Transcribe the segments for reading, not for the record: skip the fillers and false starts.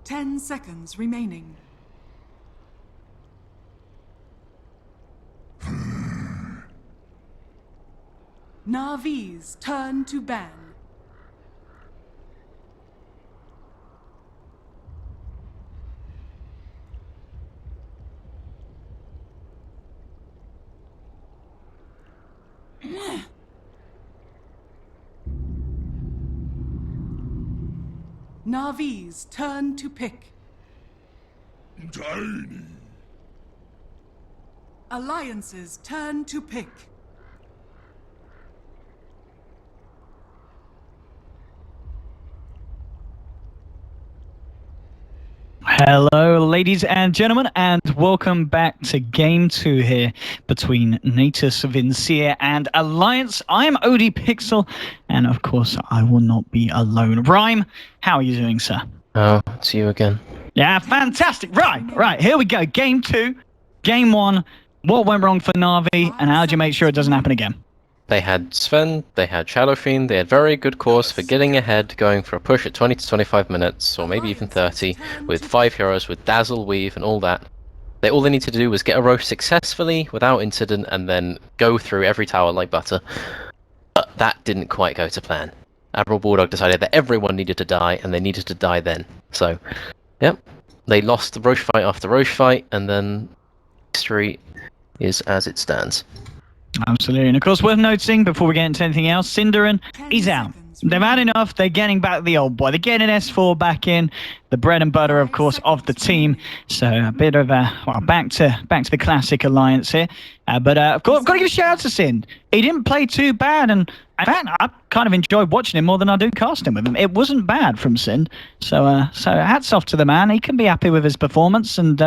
10 seconds remaining. NaVi's turn to ban. NaVi's turn to pick. Tiny. Alliance's turn to pick. Hello, ladies and gentlemen, and welcome back to Game 2 here between Natus, Vincere, and Alliance. I am OD Pixel, and of course, I will not be alone. Rhyme, how are you doing, sir? Oh, it's you again. Yeah, fantastic. Right, here we go. Game 2, Game 1. What went wrong for NaVi, and how do you make sure it doesn't happen again? They had Sven, they had Shadow Fiend, they had very good course for getting ahead, going for a push at 20 to 25 minutes, or maybe even 30, with 5 heroes, with Dazzle, Weave, and all that. All they needed to do was get a roast successfully, without incident, and then go through every tower like butter. But that didn't quite go to plan. Admiral Bulldog decided that everyone needed to die, and they needed to die then. So, yep, they lost the Roche fight after Roche fight, and then history is as it stands. Absolutely, and of course worth noticing before we get into anything else, Cinderin, he's out. They've had enough, they're getting back the old boy, they're getting S4 back in, the bread and butter, of course, of the team. So a bit of a, well, back to the classic Alliance here. But of course, I've got to give a shout out to Sin. He didn't play too bad, and in fact, I kind of enjoyed watching him more than I do casting with him. It wasn't bad from Sin. So hats off to the man. He can be happy with his performance, and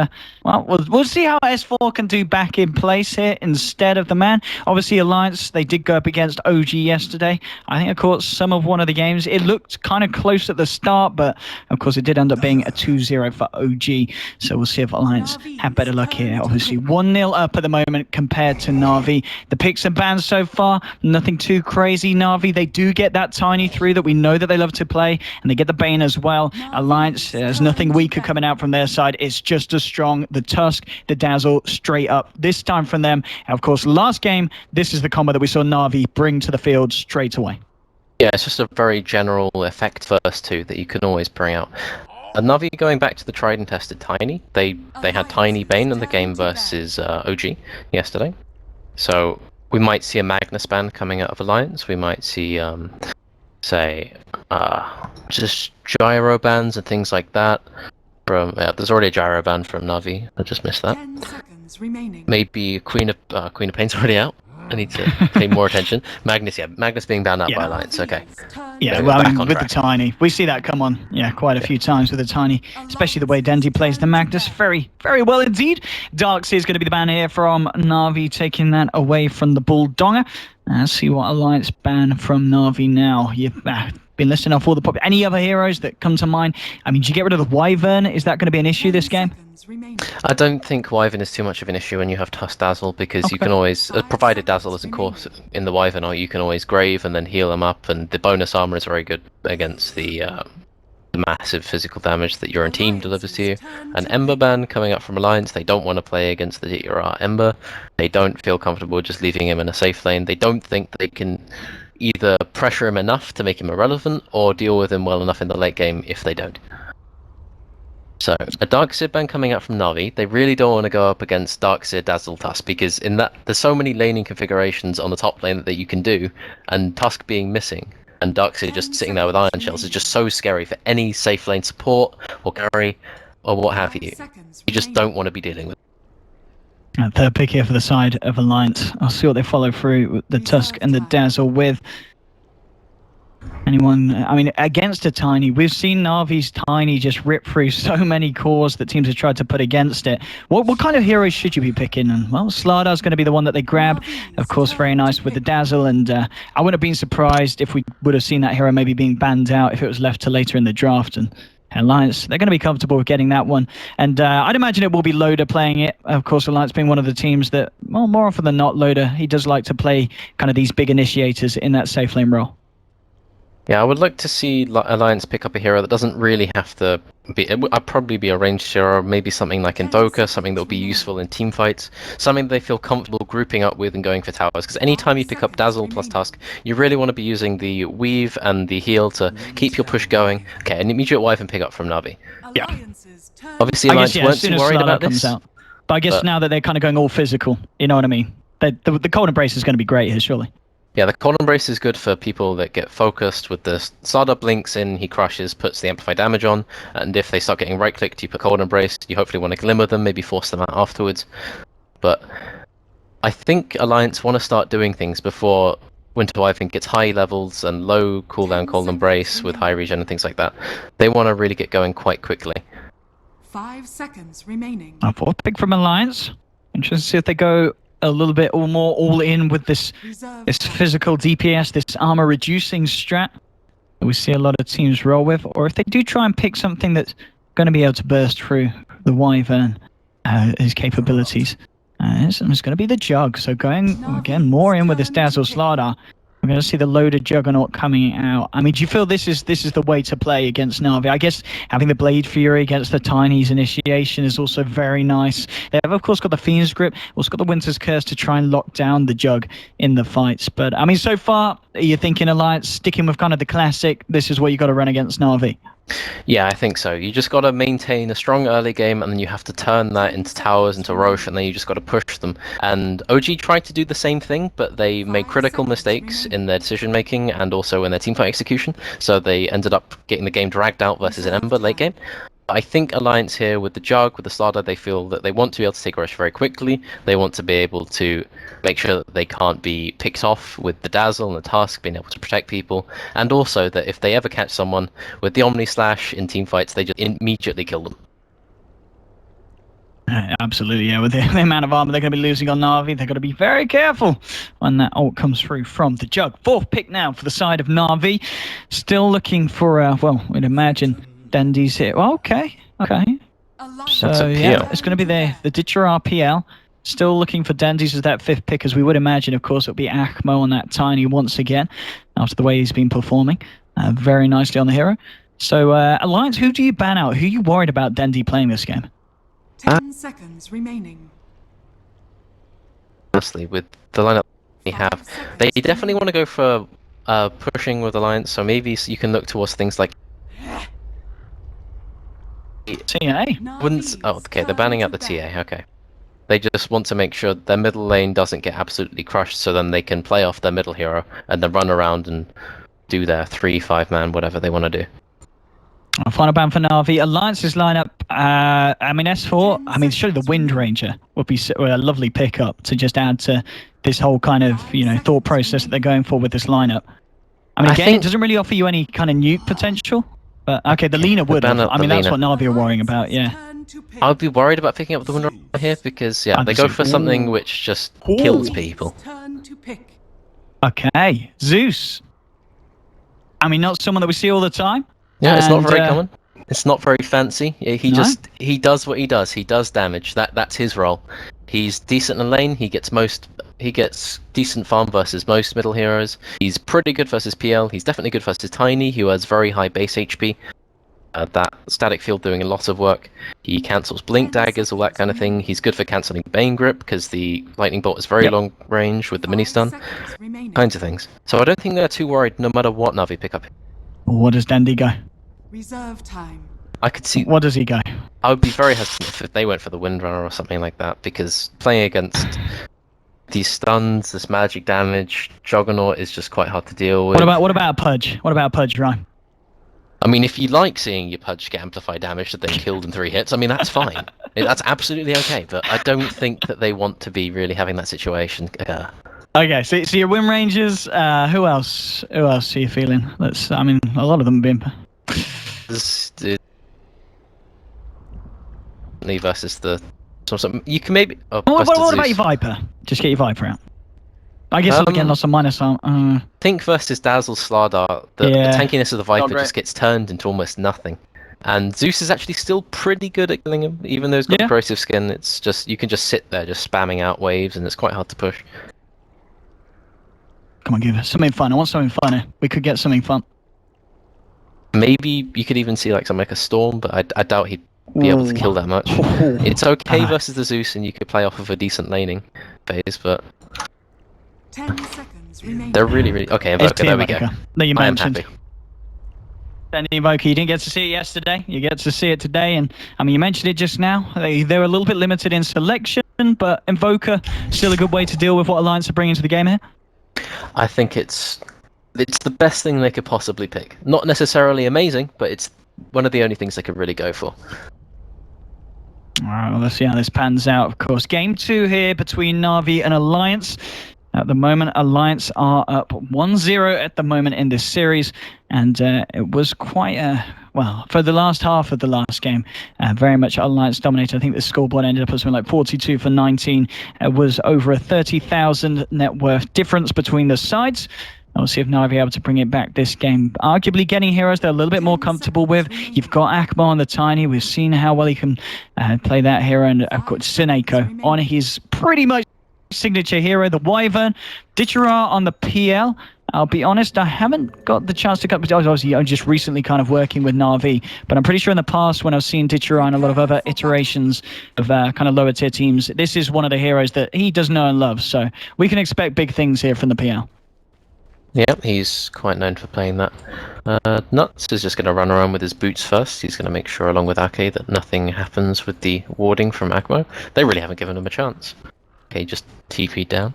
well, we'll see how S4 can do back in place here instead of the man. Obviously, Alliance, they did go up against OG yesterday. I think, of course, some of one of the games, it looked kind of close at the start, but of course, it did end up being a 2-0 for OG. So we'll see if Alliance have better luck here. Obviously, 1-0 up at the moment compared to NaVi. The picks and bans so far, nothing too crazy. NaVi, they do get that Tiny through that we know that they love to play, and they get the Bane as well. Alliance, there's nothing weaker coming out from their side. It's just as strong. The Tusk, the Dazzle, straight up. This time from them. And of course, last game, this is the combo that we saw NaVi bring to the field straight away. Yeah, it's just a very general effect first too that you can always bring out. NaVi going back to the tried and tested Tiny. They had Tiny Bane in the game versus OG yesterday. So we might see a Magnus ban coming out of Alliance. We might see, say, just gyro bans and things like that. From there's already a gyro ban from NaVi. I just missed that. 10 seconds remaining. Maybe Queen of Pain's already out. I need to pay more attention. Magnus, yeah, Magnus being banned out by Alliance. Okay. Yeah, well, I mean, with the Tiny, we see that come on, yeah, quite a few times with the Tiny, especially the way Dendy plays the Magnus, very, very well indeed. Darkseer is going to be the ban here from NaVi, taking that away from the Bulldonger. Let's see what Alliance ban from NaVi now. You've been listing off all the any other heroes that come to mind? I mean, do you get rid of the Wyvern? Is that going to be an issue this game? I don't think Wyvern is too much of an issue when you have Tusk Dazzle, because you can always, provided Dazzle isn't course in the Wyvern, or you can always Grave and then heal them up, and the bonus armor is very good against the massive physical damage that your own team delivers to you. An Ember ban coming up from Alliance, they don't want to play against the DRR Ember. They don't feel comfortable just leaving him in a safe lane. They don't think they can either pressure him enough to make him irrelevant, or deal with him well enough in the late game if they don't. So, a Darkseer ban coming out from NaVi. They really don't want to go up against Darkseer Dazzle Tusk, because in that there's so many laning configurations on the top lane that you can do, and Tusk being missing, and Darkseer just sitting there with Iron Shells is just so scary for any safe lane support, or carry, or what have you. You just don't want to be dealing with it. Third pick here for the side of Alliance. I'll see what they follow through with the Tusk and the Dazzle with. Anyone, I mean, against a Tiny, we've seen NaVi's Tiny just rip through so many cores that teams have tried to put against it. What kind of heroes should you be picking? And, well, Starladder's going to be the one that they grab. Of course, very nice with the Dazzle, and I wouldn't have been surprised if we would have seen that hero maybe being banned out if it was left to later in the draft. And Alliance, they're going to be comfortable with getting that one. And I'd imagine it will be Loader playing it. Of course, Alliance being one of the teams that, well, more often than not, Loader, he does like to play kind of these big initiators in that safe lane role. Yeah, I would like to see Alliance pick up a hero that doesn't really have to be. I'd probably be a ranged hero, maybe something like Invoker, something that would be useful in team fights, something they feel comfortable grouping up with and going for towers. Because anytime you pick up Dazzle plus Tusk, you really want to be using the Weave and the Heal to keep your push going. Okay, an immediate Wyvern pick up from NaVi. Yeah. Obviously, I guess, Alliance yeah, weren't as soon too as worried Starladder about comes this. out. But I guess now that they're kind of going all physical, you know what I mean? The Cold Embrace is going to be great here, surely. Yeah, the Cold Embrace is good for people that get focused with the Starladder blinks in, he crushes, puts the amplified damage on, and if they start getting right-clicked, you put Cold Embrace, you hopefully want to glimmer them, maybe force them out afterwards. But I think Alliance want to start doing things before Winter Wyvern gets high levels and low cooldown Cold Embrace with high regen and things like that. They want to really get going quite quickly. 5 seconds remaining. A fourth pick from Alliance. Interesting to see if they go a little bit or more all in with this physical DPS, this armor reducing strat that we see a lot of teams roll with, or if they do try and pick something that's going to be able to burst through the Wyvern, his capabilities. It's going to be the Jug, so going again more in with this Dazzle Starladder. We're going to see the loaded Juggernaut coming out. I mean, do you feel this is the way to play against NaVi? I guess having the Blade Fury against the Tiny's initiation is also very nice. They have, of course, got the Fiend's Grip, also got the Winter's Curse to try and lock down the Jug in the fights. But, I mean, so far, are you thinking Alliance sticking with kind of the classic, this is what you got to run against NaVi? Yeah, I think so. You just got to maintain a strong early game, and then you have to turn that into towers, into Roche, and then you just got to push them. And OG tried to do the same thing, but they made critical mistakes in their decision making and also in their teamfight execution. So they ended up getting the game dragged out versus an Ember late game. I think Alliance here with the Jug, with the Starladder, they feel that they want to be able to take Roche very quickly. They want to be able to make sure that they can't be picked off with the Dazzle and the Tusk, being able to protect people. And also that if they ever catch someone with the Omni Slash in teamfights, they just immediately kill them. Absolutely, yeah. With the amount of armor they're going to be losing on NaVi, they've got to be very careful when that ult comes through from the Jug. Fourth pick now for the side of NaVi. Still looking for, well, we'd imagine Dandy's here. Well, okay. So, yeah, it's going to be the Ditcher RPL. Still looking for Dandy's as that fifth pick, as we would imagine. Of course, it'll be Achmo on that Tiny once again, after the way he's been performing very nicely on the hero. So, Alliance, who do you ban out? Who are you worried about Dandy playing this game? 10 seconds remaining. Honestly, with the lineup they have, they definitely want to go for pushing with Alliance, so maybe you can look towards things like TA? Oh, okay, they're banning out the TA, okay. They just want to make sure their middle lane doesn't get absolutely crushed, so then they can play off their middle hero and then run around and do their 3-5 man, whatever they want to do. Final ban for NaVi. Alliance's lineup, I mean, S4, I mean, surely the Wind Ranger would be a lovely pickup to just add to this whole kind of, thought process that they're going for with this lineup. I mean, again, it doesn't really offer you any kind of nuke potential. But, okay, the Lina would have. I mean, that's what NaVi are worrying about, yeah. I would be worried about picking up the Wind Ranger here because, yeah, they go for something which just kills people. Okay, Zeus. I mean, not someone that we see all the time. Yeah, it's not very common. It's not very fancy. He does what he does. He does damage. That's his role. He's decent in lane. He gets decent farm versus most middle heroes. He's pretty good versus PL. He's definitely good versus Tiny, who has very high base HP. That static field doing a lot of work. He cancels blink daggers, all that kind of thing. He's good for cancelling Bane Grip because the lightning bolt is very long range with the mini stun. Kinds of things. So I don't think they're too worried no matter what NaVi pick up. What does Dandy go? Reserve time. I could see. What does he go? I would be very hesitant if they went for the Windrunner or something like that, because playing against these stuns, this magic damage, Juggernaut is just quite hard to deal with. What about Pudge? What about Pudge, Ryan? I mean, if you like seeing your Pudge get amplified damage and then killed in 3 hits, I mean, that's fine. That's absolutely okay, but I don't think that they want to be really having that situation. Okay, so your Wind Rangers, who else? Who else are you feeling? I mean, a lot of them have been... versus the... You can maybe... what about your Viper? Just get your Viper out. I guess I'll get lots of minus on. Think versus Dazzle Starladder, the tankiness of the Viper just gets turned into almost nothing. And Zeus is actually still pretty good at killing him, even though he's got corrosive skin. It's just, you can just sit there just spamming out waves, and it's quite hard to push. Come on, give us something fun. I want something funner. We could get something fun. Maybe you could even see like something like a Storm, but I doubt he'd be able to kill that much. It's okay versus the Zeus, and you could play off of a decent laning phase, but 10 seconds remaining. they're really okay. Invoker, there we go. That you I am mentioned. happy. And Invoker, you didn't get to see it yesterday. You get to see it today, and I mean, you mentioned it just now. They were a little bit limited in selection, but Invoker still a good way to deal with what Alliance are bringing to the game here. I think it's the best thing they could possibly pick. Not necessarily amazing, but it's one of the only things they could really go for. All right, well, let's see how this pans out. Of course, game 2 here between NaVi and Alliance. At the moment, Alliance are up 1-0 at the moment in this series, and it was quite well, for the last half of the last game, very much Alliance dominated. I think the scoreboard ended up as something like 42 for 19. It was over a 30,000 net worth difference between the sides. We'll see if NaVi are able to bring it back this game. Arguably getting heroes they're a little bit more comfortable with. You've got Akmo on the Tiny. We've seen how well he can play that hero. And I've got Sineko on his pretty much signature hero, the Wyvern. Ditchera on the PL. I'll be honest, I haven't got the chance to cut, but obviously I'm just recently kind of working with NaVi, but I'm pretty sure in the past when I've seen Ditchera and a lot of other iterations of kind of lower tier teams, this is one of the heroes that he does know and love, so we can expect big things here from the PL. Yeah, he's quite known for playing that. Nuts is just going to run around with his boots first. He's going to make sure, along with Ake, that nothing happens with the warding from Akmo. They really haven't given him a chance. Okay, just TP down.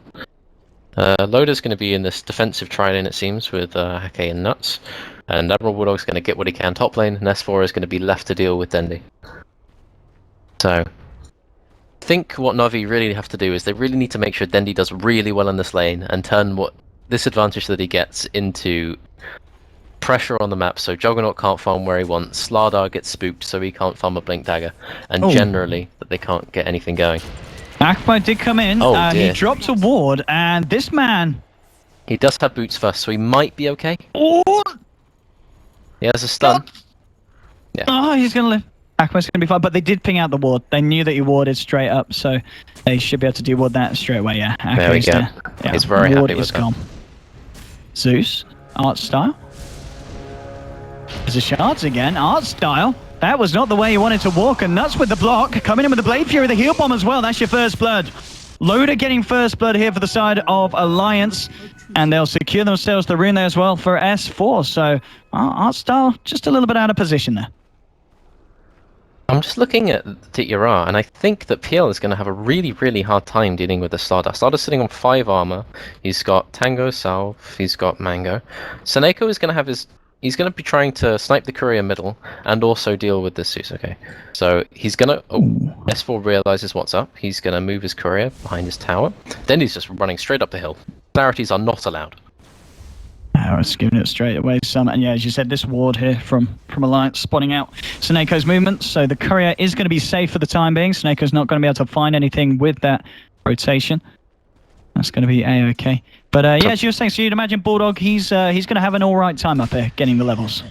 Loda's going to be in this defensive tri-lane, it seems, with Ake and Nuts. And Admiral Bulldog's going to get what he can top lane, and S4 is going to be left to deal with Dendi. So, I think what NaVi really have to do is they really need to make sure Dendi does really well in this lane and turn what this advantage that he gets into pressure on the map, so Juggernaut can't farm where he wants, Starladder gets spooked so he can't farm a Blink Dagger, and generally that they can't get anything going. Akmo did come in, he dropped a ward, and this man... He does have boots first, so he might be okay. Oh! He has a stun. Yeah. Oh, he's going to live. Akmo's going to be fine, but they did ping out the ward. They knew that he warded straight up, so they should be able to de-ward that straight away, yeah. Akmo's there we go. Yeah. He's very ward happy with is gone. Zeus, art style. There's a shards again, art style. That was not the way he wanted to walk, and Nuts with the block. Coming in with the Blade Fury, the heal bomb as well. That's your first blood. Loda getting first blood here for the side of Alliance, and they'll secure themselves the rune there as well for S4. So art style just a little bit out of position there. I'm just looking at Ditchera, and I think that PL is going to have a really, really hard time dealing with the Starladder. Starladder's sitting on 5 armor. He's got Tango, Salve, he's got Mango. Sineko is going to have his... He's going to be trying to snipe the courier middle and also deal with this Zeus, okay. So he's going to... Oh, S4 realizes what's up. He's going to move his courier behind his tower. Then he's just running straight up the hill. Clarities are not allowed. I was giving it straight away some, and yeah, as you said, this ward here from Alliance spotting out Sineko's movements, so the courier is going to be safe for the time being. Sineko's not going to be able to find anything with that rotation. That's going to be A-okay. But yeah, as you were saying, so you'd imagine Bulldog, he's going to have an alright time up here, getting the levels.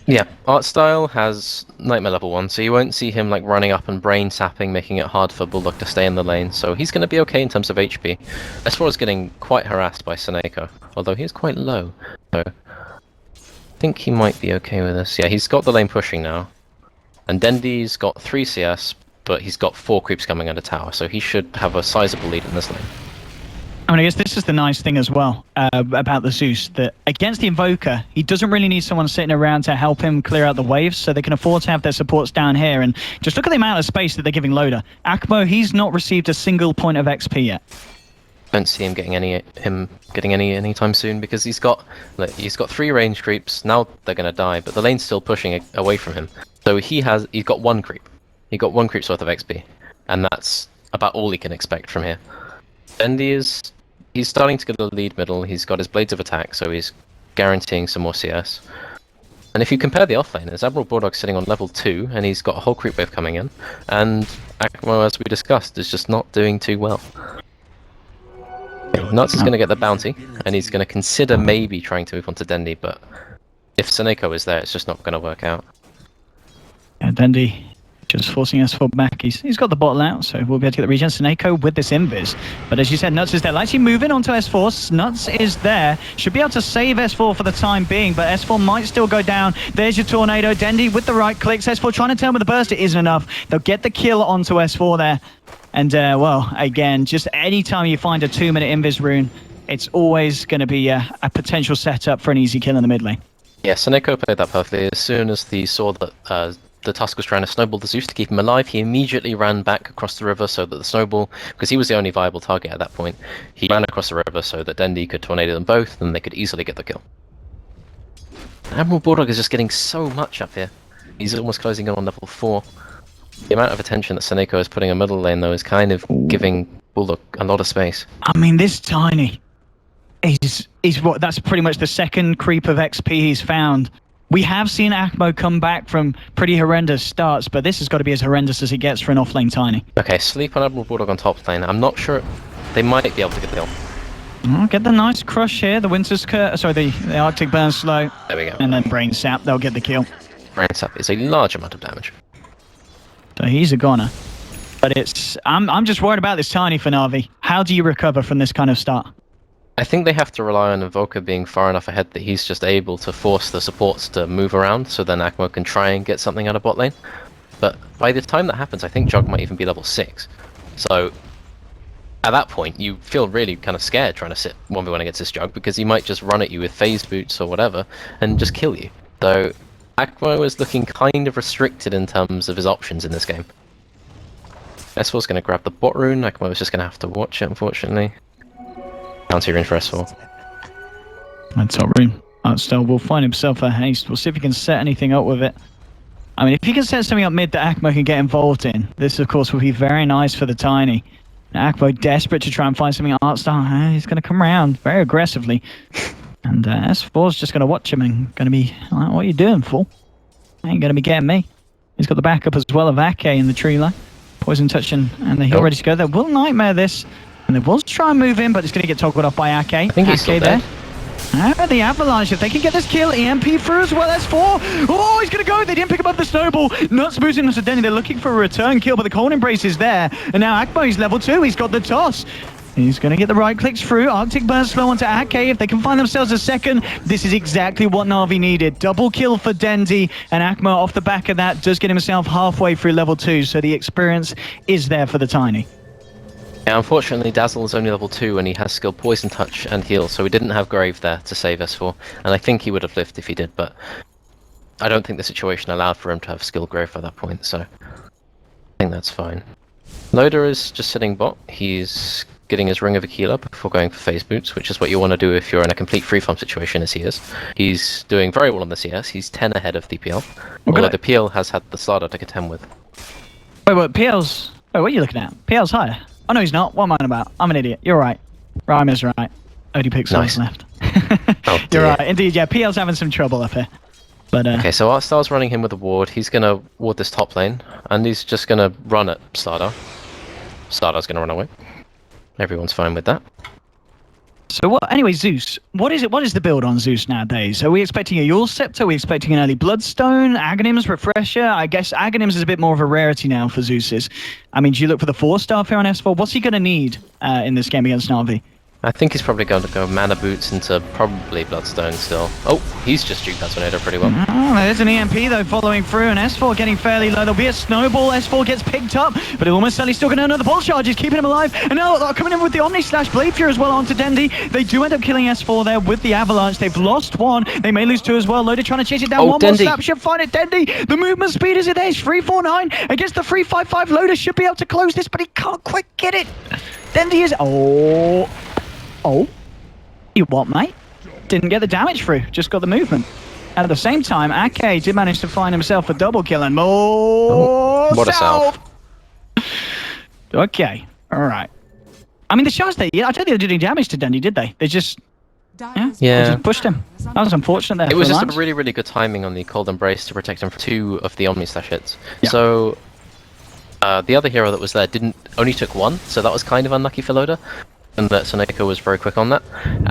Yeah, art style has Nightmare level 1, so you won't see him like running up and brain sapping, making it hard for Bulldog to stay in the lane, so he's going to be okay in terms of HP. S4 is getting quite harassed by Sineko, although he is quite low, so I think he might be okay with this. Yeah, he's got the lane pushing now, and Dendi's got 3 CS, but he's got 4 creeps coming under tower, so he should have a sizable lead in this lane. I mean, I guess this is the nice thing as well about the Zeus, that against the Invoker, he doesn't really need someone sitting around to help him clear out the waves, so they can afford to have their supports down here. And just look at the amount of space that they're giving Loda. Akmo, he's not received a single point of XP yet. Don't see him getting any anytime soon, because he's got 3 range creeps. Now they're going to die, but the lane's still pushing away from him. So he's got 1 creep. He got 1 creep's worth of XP, and that's about all he can expect from here. Dendi he's starting to get a lead middle. He's got his Blades of Attack, so he's guaranteeing some more CS. And if you compare the offlaners, Admiral Bulldog's sitting on level 2, and he's got a whole creep wave coming in. And Akmo, as we discussed, is just not doing too well. Nuts is going to get the bounty, and he's going to consider maybe trying to move on to Dendi, but if Sineko is there, it's just not going to work out. Yeah, Dendi Just forcing S4 back. He's got the bottle out, so we'll be able to get the regen. Seneko with this invis. But as you said, Nuts is there. Actually moving onto S4. Nuts is there. Should be able to save S4 for the time being, but S4 might still go down. There's your tornado. Dendy with the right clicks. S4 trying to turn with the burst. It isn't enough. They'll get the kill onto S4 there. And, well, again, just any time you find a 2-minute invis rune, it's always going to be a potential setup for an easy kill in the mid lane. Yeah, Seneko played that perfectly. As soon as he saw that the Tusk was trying to snowball the Zeus to keep him alive, he immediately ran back across the river so that the snowball, because he was the only viable target at that point, he ran across the river so that Dendy could tornado them both and they could easily get the kill. Admiral Bulldog is just getting so much up here. He's almost closing in on level 4. The amount of attention that Seneko is putting in middle lane though is kind of giving Bulldog a lot of space. I mean, this Tiny is what, that's pretty much the second creep of XP he's found. We have seen Akmo come back from pretty horrendous starts, but this has got to be as horrendous as it gets for an off-lane Tiny. Okay, sleep on Admiral Bulldog on top lane. I'm not sure they might be able to get the kill. Oh, get the nice crush here. The Winter's the Arctic Burn slow. There we go. And then Brain Sap. They'll get the kill. Brain Sap is a large amount of damage. So he's a goner. But I'm just worried about this Tiny for NaVi. How do you recover from this kind of start? I think they have to rely on Invoker being far enough ahead that he's just able to force the supports to move around, so then Akmo can try and get something out of bot lane. But by the time that happens, I think Jog might even be level 6. So at that point, you feel really kind of scared trying to sit 1v1 against this Jug, because he might just run at you with phase boots or whatever and just kill you. So Akmo is looking kind of restricted in terms of his options in this game. S4's going to grab the bot rune. Akmo is just going to have to watch it, unfortunately. Bounty rune for S4. That's top rune. Artstar will find himself a haste. We'll see if he can set anything up with it. I mean, if he can set something up mid that Akmo can get involved in, this, of course, will be very nice for the Tiny. Now, Akmo desperate to try and find something. Artstar, he's going to come around very aggressively. And S4's just going to watch him and going to be like, what are you doing, fool? Ain't going to be getting me. He's got the backup as well of Ake in the tree line. Poison touch and the heal ready to go. They will nightmare this. And they will try and move in, but it's going to get toggled off by Ake. I think he's still there. dead. The Avalanche, if they can get this kill, EMP through as well, S4. Oh, he's going to go. They didn't pick up the snowball. Nuts boosting us to Denny. They're looking for a return kill, but the cold embrace is there. And now Akmo, he's level 2. He's got the toss. He's going to get the right clicks through. Arctic Burn slow onto Ake. If they can find themselves a second, this is exactly what NaVi needed. Double kill for Dendy, and Akmo off the back of that does get himself halfway through level 2, so the experience is there for the Tiny. Yeah, unfortunately, Dazzle is only level 2 and he has skill Poison Touch and Heal, so we didn't have Grave there to save S4, and I think he would have lived if he did, but I don't think the situation allowed for him to have skill Grave at that point, so I think that's fine. Loader is just sitting bot. He's getting his Ring of Aquila before going for phase boots, which is what you want to do if you're in a complete free farm situation as he is. He's doing very well on the CS. He's 10 ahead of the PL, although the PL has had the Starladder to contend with. Wait, PL's... Wait, what are you looking at? PL's higher. Oh no, he's not. What am I on about? I'm an idiot. You're right. Rhyme is right. OD pixels Nice. left. Oh, You're right. Indeed, yeah. PL's having some trouble up here. But okay, so Artstar's running him with a ward. He's going to ward this top lane, and he's just going to run at Starladder. Starladder's going to run away. Everyone's fine with that. So what? Anyway, Zeus. What is it? What is the build on Zeus nowadays? Are we expecting a Yule Scepter? Are we expecting an early Bloodstone? Aghanims, Refresher? I guess Aghanims is a bit more of a rarity now for Zeus's. I mean, do you look for the 4-star here on S4? What's he going to need in this game against NaVi? I think he's probably going to go Mana Boots into probably Bloodstone still. Oh, he's just juked that tornado pretty well. Oh, there's an EMP though following through, and S4 getting fairly low. There'll be a snowball. S4 gets picked up, but almost certainly still going to another ball charge. He's keeping him alive. And now they're coming in with the Omni Slash Blade Fury as well onto Dendy. They do end up killing S4 there with the Avalanche. They've lost 1. They may lose 2 as well. Loader trying to chase it down. Oh, One Dendy. more slap should find it. Dendy, the movement speed is it there. It's 349 against the 355. Loader should be able to close this, but he can't quite get it. Dendy is... Oh. You what, mate? Didn't get the damage through, just got the movement. At the same time, Ake did manage to find himself a double kill and more what a salve. Okay, alright. I mean, the shots I don't think they did any damage to Dendy, did they? They just... Yeah. They Yeah. just pushed him. That was unfortunate there. It was for just a Lance. really, really good timing on the Cold Embrace to protect him from 2 of the Omni Slash hits. Yeah. So, the other hero that was there only took 1, so that was kind of unlucky for Loader. And that Seneko was very quick on that.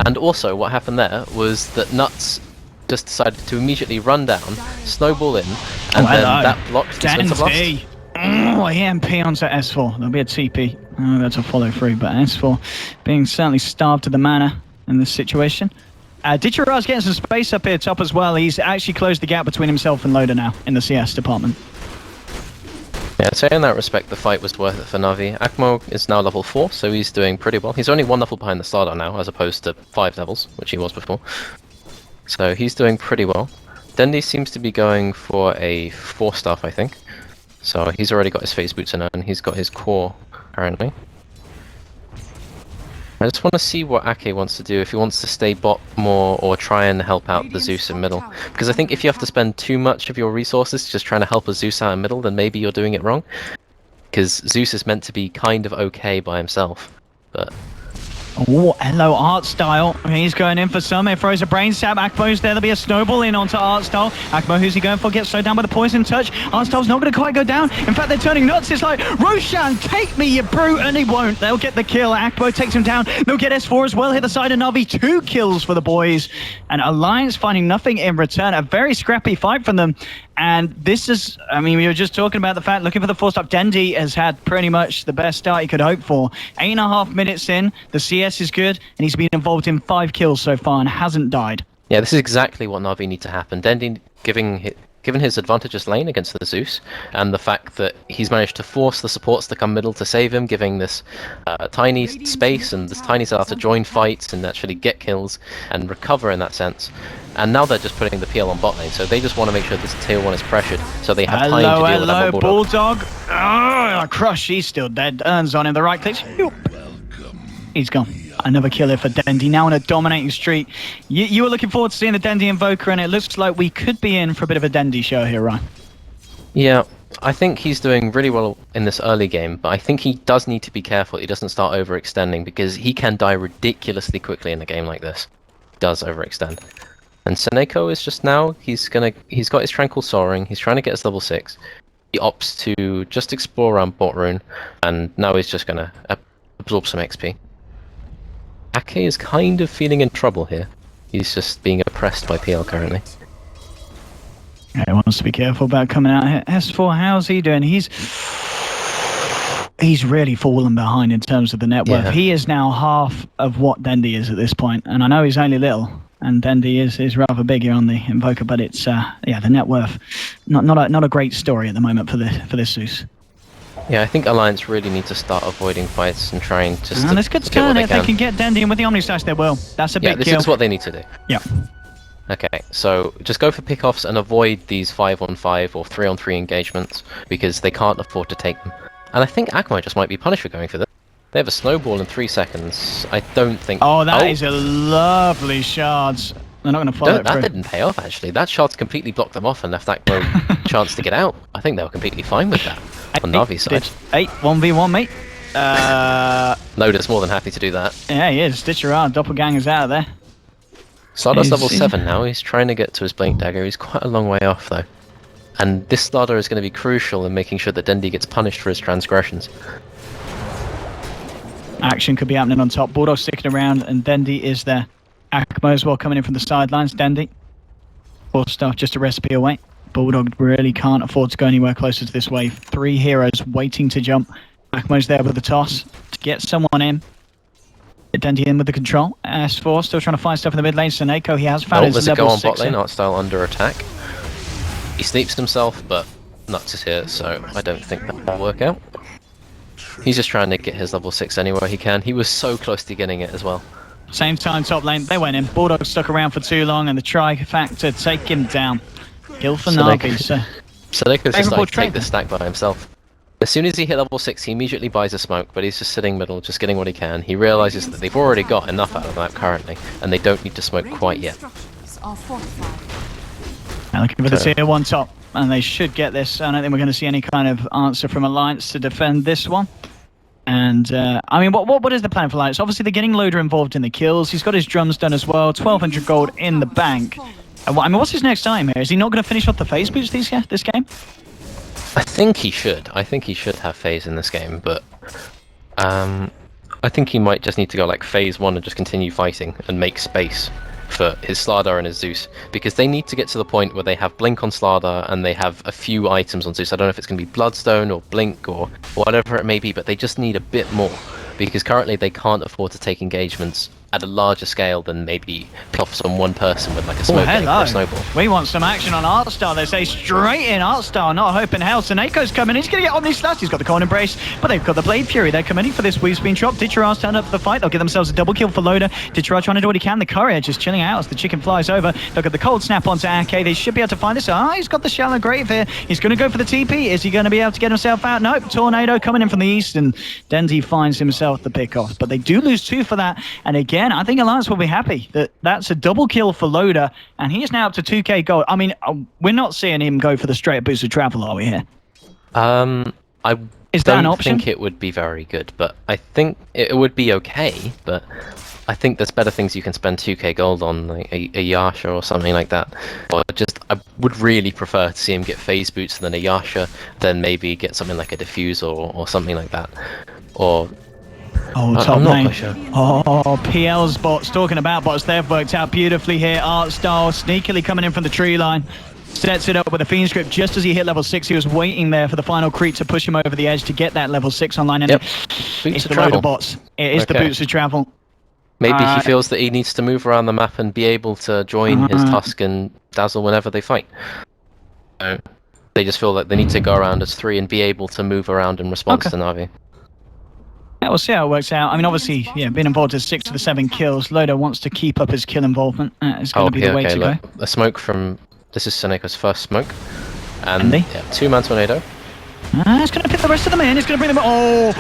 And also, what happened there was that Nuts just decided to immediately run down, snowball in, and then that blocked the Splinter Blast. Oh, EMP onto S4. There'll be a TP. Oh, that's a follow through, but S4 being certainly starved to the mana in this situation. Ditcheraz getting some space up here top as well. He's actually closed the gap between himself and Loader now in the CS department. Yeah, so in that respect, the fight was worth it for Navi. Akmo is now level 4, so he's doing pretty well. He's only 1 level behind the Starladder now, as opposed to 5 levels, which he was before. So he's doing pretty well. Dendi seems to be going for a 4 staff, I think. So he's already got his phase boots in and he's got his core currently. I just want to see what Ake wants to do, if he wants to stay bot more or try and help out the Zeus in middle. Because I think if you have to spend too much of your resources just trying to help a Zeus out in middle, then maybe you're doing it wrong. Because Zeus is meant to be kind of okay by himself, but... Oh, hello, Artstyle. He's going in for some. It throws a brain stab. Akmo's there. There'll be a snowball in onto Artstyle. Akmo, who's he going for? Gets slowed down by the poison touch. Artstyle's not going to quite go down. In fact, they're turning nuts. It's like, Roshan, take me, you brute. And he won't. They'll get the kill. Akmo takes him down. They'll get S4 as well. Hit the side of NaVi. 2 kills for the boys. And Alliance finding nothing in return. A very scrappy fight from them. And this is, I mean, we were just talking about the fact, looking for the 4-stop. Dendi has had pretty much the best start he could hope for. 8.5 minutes in, the CS is good, and he's been involved in 5 kills so far and hasn't died. Yeah, this is exactly what Navi need to happen. Dendi, given his advantageous lane against the Zeus, and the fact that he's managed to force the supports to come middle to save him, giving this tiny space and this tiny start to join fights and actually get kills and recover in that sense. And now they're just putting the PL on bot lane, so they just want to make sure this tier 1 is pressured, so they have time to deal with that Bulldog. Oh, Crush, he's still dead. Earns on him the right click. He's gone. Another killer for Dendi, now on a dominating streak. You were looking forward to seeing the Dendi Invoker, and it looks like we could be in for a bit of a Dendi show here, Ryan. Yeah, I think he's doing really well in this early game, but I think he does need to be careful he doesn't start overextending, because he can die ridiculously quickly in a game like this. He does overextend. And Seneko is just now, he's got his Tranquil Soaring, he's trying to get his level 6. He opts to just explore around bot rune, and now he's just gonna absorb some XP. Ake is kind of feeling in trouble here. He's just being oppressed by PL currently. Yeah, he wants to be careful about coming out here. S4, how's he doing? He's really fallen behind in terms of the net worth. Yeah. He is now half of what Dendi is at this point, and I know he's only little. And Dendi is rather big here on the Invoker, but it's yeah, the net worth not a great story at the moment for this Zeus. Yeah, I think Alliance really need to start avoiding fights and trying to. And this could turn if they can get Dendi in with the Omnislash. They will. That's a big kill. Yeah, this is what they need to do. Yeah. Okay, so just go for pickoffs and avoid these 5-on-5 or 3-on-3 engagements because they can't afford to take them. And I think Akmo just might be punished for going for this. They have a snowball in 3 seconds. I don't think... Oh, that is a lovely shard. They're not going to follow it through. That didn't pay off, actually. That shard's completely blocked them off and left that chance to get out. I think they were completely fine with that on Navi's side. 8, 1v1, mate. Loader's more than happy to do that. Yeah, he is. Stitch around. Doppelganger's out of there. Starladder's level 7 now. He's trying to get to his Blink Dagger. He's quite a long way off, though. And this Starladder is going to be crucial in making sure that Dendi gets punished for his transgressions. Action could be happening on top. Bulldog sticking around, and Dendi is there. Akmo as well coming in from the sidelines. Dendi. 4 stuff just a recipe away. Bulldog really can't afford to go anywhere closer to this wave. 3 heroes waiting to jump. Akmo's there with the toss to get someone in. Get Dendi in with the control. S4 still trying to find stuff in the mid lane. Seneko, he has found his level 6. Go on bot lane, Artstyle under attack. He sleeps himself, but Natus is here, so I don't think that will work out. He's just trying to get his level 6 anywhere he can. He was so close to getting it as well. Same time top lane, they went in. Bulldog stuck around for too long, and the Trifactor take him down. Kill for Navi. Seneko's just like take the stack by himself. As soon as he hit level 6, he immediately buys a smoke, but he's just sitting middle, just getting what he can. He realizes that they've already got enough out of the map currently, and they don't need to smoke quite yet. Now looking for the tier 1 top, and they should get this. I don't think we're going to see any kind of answer from Alliance to defend this one. And, I mean, what is the plan for Alliance? Obviously, they're getting Loader involved in the kills. He's got his drums done as well. 1,200 gold in the bank. I mean, what's his next time here? Is he not going to finish off the phase boots this game? I think he should. I think he should have phase in this game, but I think he might just need to go like phase 1 and just continue fighting and make space for his Starladder and his Zeus, because they need to get to the point where they have Blink on Starladder and they have a few items on Zeus. I don't know if it's going to be Bloodstone or Blink or whatever it may be, but they just need a bit more, because currently they can't afford to take engagements at a larger scale than maybe plops on one person with like a smoke or a snowball. We want some action on Artstar. They say straight in Artstar, not hope in hell. Soneko's coming. He's going to get Omni Slash. He's got the Cold Embrace, but they've got the Blade Fury. They're coming in for this Weave Spin drop. Ditchara stand up for the fight. They'll get themselves a double kill for Loader. Ditchara trying to do what he can. The Courier just chilling out as the chicken flies over. They'll get the Cold Snap onto AK. They should be able to find this. He's got the Shallow Grave here. He's going to go for the TP. Is he going to be able to get himself out? Nope. Tornado coming in from the east, and Denzi finds himself the pick off. But they do lose 2 for that. And again, I think Alliance will be happy that that's a double kill for Loader, and he is now up to 2k gold. I mean, we're not seeing him go for the straight boost of travel, are we here? I Is that an option? think it would be very good, but I think it would be okay, but I think there's better things you can spend 2k gold on, like a Yasha or something like that. Or just, I would really prefer to see him get phase boots than a Yasha, then maybe get something like a Diffuse or something like that. Or top I'm not lane. quite sure. PL's bots, talking about bots, they've worked out beautifully here. Artstar sneakily coming in from the tree line. Sets it up with a Fiend Script just as he hit level 6. He was waiting there for the final creep to push him over the edge to get that level 6 online. And Boots it's the load of bots. It is the boots of travel. Maybe he feels that he needs to move around the map and be able to join his Tusk and Dazzle whenever they fight. So they just feel like they need to go around as 3 and be able to move around in response to NaVi. Yeah, we'll see how it works out. I mean, obviously, yeah, being involved in 6 of the 7 kills, Loader wants to keep up his kill involvement. It's going to be the way to go. A smoke from... This is Soneko's first smoke. And yeah, 2-man tornado. It's going to pick the rest of them in. It's going to bring them... Oh,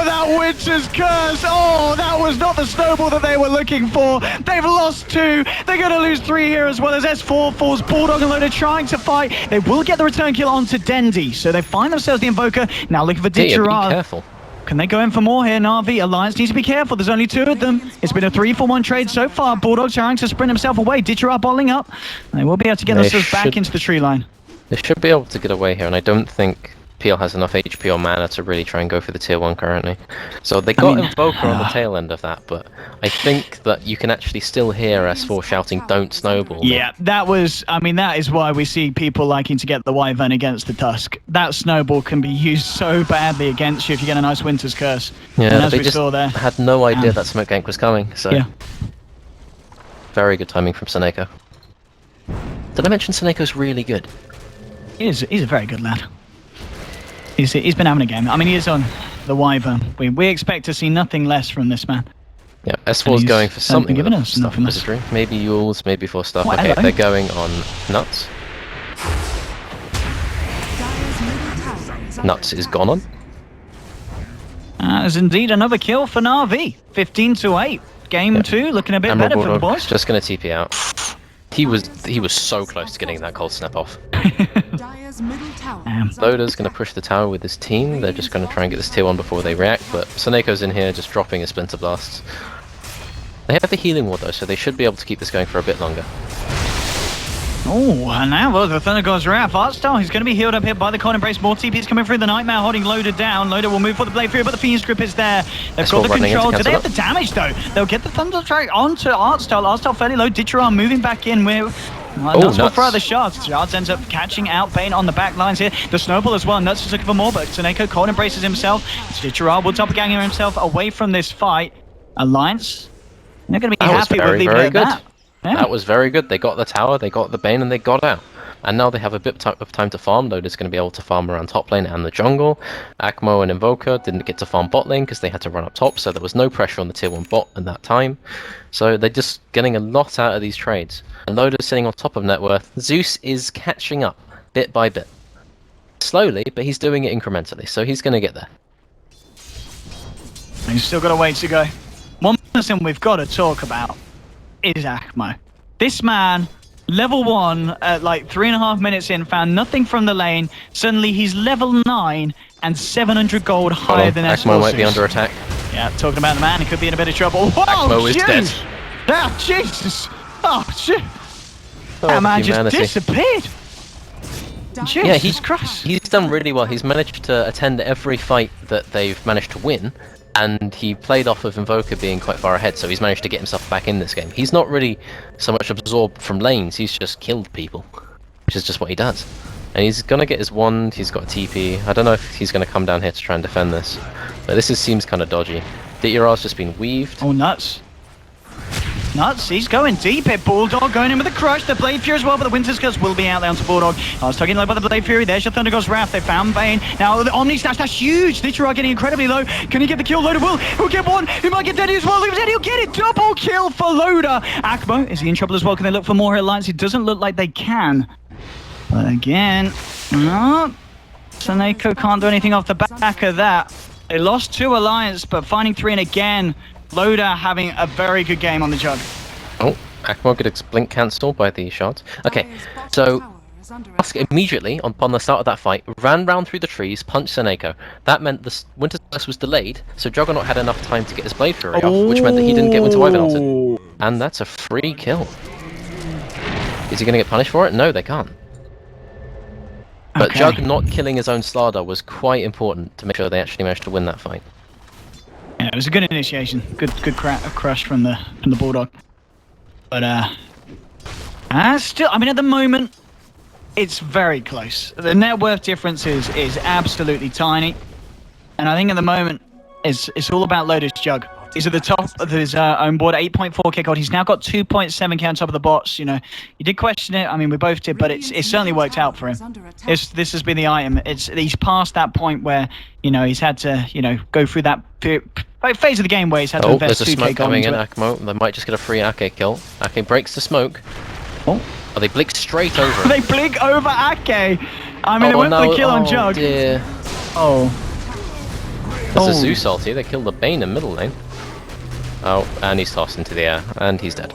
that Winter's Curse. Oh, that was not the snowball that they were looking for. They've lost 2. They're going to lose 3 here as well as S4 falls. Bulldog and Loader trying to fight. They will get the return kill onto Dendi. So they find themselves the Invoker. Now looking for Ditchara. Be careful. Can they go in for more here? NaVi, Alliance needs to be careful. There's only 2 of them. It's been a 3-for-1 trade so far. Bulldog trying to sprint himself away. Ditchara bottling up. They will be able to get themselves back into the tree line. They should be able to get away here, and I don't think PL has enough HP or mana to really try and go for the tier 1 currently. So they got Invoker on the tail end of that, but I think that you can actually still hear S4 shouting, "Don't snowball." Yeah, that was, I mean, that is why we see people liking to get the Wyvern against the Tusk. That snowball can be used so badly against you if you get a nice Winter's Curse. Yeah, and as they we just saw there, had no idea that smoke gank was coming, so yeah. Very good timing from Soneko. Did I mention Soneko's really good? He's a very good lad. He's been having a game. I mean, he is on the Wyvern. We expect to see nothing less from this man. Yeah, S4's going for something giving with us stuff nothing less. wizardry. Maybe Yules, maybe for stuff. What, okay, hello? they're going on Nuts. Nuts is gone on. There's indeed another kill for NaVi. 15-8. Game 2 looking a bit Emerald better for the Bulldog boys. just going to TP out. He was so close to getting that cold snap off. Loader's going to push the tower with his team. They're just going to try and get this tier 1 before they react, but Soneko's in here just dropping his Splinter Blasts. They have the healing ward though, so they should be able to keep this going for a bit longer. Oh, and now the Thunder God's Wrath. Artstar, he's going to be healed up here by the Cold Embrace. More TP's coming through the Nightmare, holding Loader down. Loader will move for the Blade Fury, but the Fiend Script is there. They've got the control. Do they have the damage, though? They'll get the Thunder Strike onto Artstar. Artstar fairly low. Ditchara moving back in with... Nuts will throw the shards. Shards ends up catching out Bane on the back lines here. The snowball as well. Nuts is looking for more, but Soneko Cold Embraces himself. Ditchara will doppelganger himself away from this fight. Alliance, they're going to be happy with leaving it at that. Yeah. That was very good. They got the tower, they got the Bane, and they got out. And now they have a bit of time to farm. Loader's going to be able to farm around top lane and the jungle. Akmo and Invoker didn't get to farm bot lane because they had to run up top, so there was no pressure on the tier 1 bot at that time. So they're just getting a lot out of these trades. And Loader's sitting on top of net worth. Zeus is catching up, bit by bit. Slowly, but he's doing it incrementally, so he's going to get there. He's still got a way to go. One person we've got to talk about is Akmo. This man... Level 1 at like 3.5 minutes in, found nothing from the lane. Suddenly he's level 9 and 700 gold higher than S4. Akmo might be under attack. Yeah, talking about the man, he could be in a bit of trouble. Whoa, Akmo is dead. Ah, Jesus! Oh, shit! That man just disappeared! Yeah, Jesus Christ. He's done really well. He's managed to attend every fight that they've managed to win, and he played off of Invoker being quite far ahead, so he's managed to get himself back in this game. He's not really so much absorbed from lanes, he's just killed people, which is just what he does. And he's gonna get his wand, he's got a TP. I don't know if he's gonna come down here to try and defend this, but this seems kind of dodgy. Ditura's just been weaved. Oh, nuts. Nuts, he's going deep here. Bulldog going in with a crush. The Blade Fury as well, but the Winter's Curse will be out there onto Bulldog. I was tugging low by the Blade Fury. There's your Thunder God's Wrath. They found Bane. Now the Omni Slash, that's huge. Ditura getting incredibly low. Can he get the kill? Loader will get one. He might get Denny as well. He'll get it. Double kill for Loader. Akmo, is he in trouble as well? Can they look for more alliance? It doesn't look like they can. But again, no. Seneko can't do anything off the back of that. They lost 2 alliance, but finding 3, and again, Loader having a very good game on the jug. Oh, Akmo gets blink cancelled by the shot. Okay, so Tusk immediately, upon the start of that fight, ran round through the trees, punched Seneko. That meant the Winter's Curse was delayed, so Juggernaut had enough time to get his Blade Fury off, which meant that he didn't get Winter Wyvern ulted. And that's a free kill. Is he going to get punished for it? No, they can't. But Okay. Jug not killing his own Starladder was quite important to make sure they actually managed to win that fight. Yeah, it was a good initiation. Good crush from the Bulldog. But still, I mean, at the moment, it's very close. The net worth difference is absolutely tiny, and I think at the moment, it's all about Lotus Jug. He's at the top of his own board, 8.4 kick odd. He's now got 2.7k on top of the bots. You know, you did question it. I mean, we both did, but it's certainly worked out for him. This has been the item. He's past that point where, you know, he's had to, you know, go through that phase of the game where he's had to invest there's a 2k smoke gold coming into in, it. Akmo. They might just get a free Ake kill. Ake breaks the smoke. Oh, They blink straight over. they blink over Ake. I mean, they went for the kill on Jug. Dear. Oh. There's a Zeus ulti. They killed the Bane in middle lane. Oh, and he's tossed into the air, and he's dead.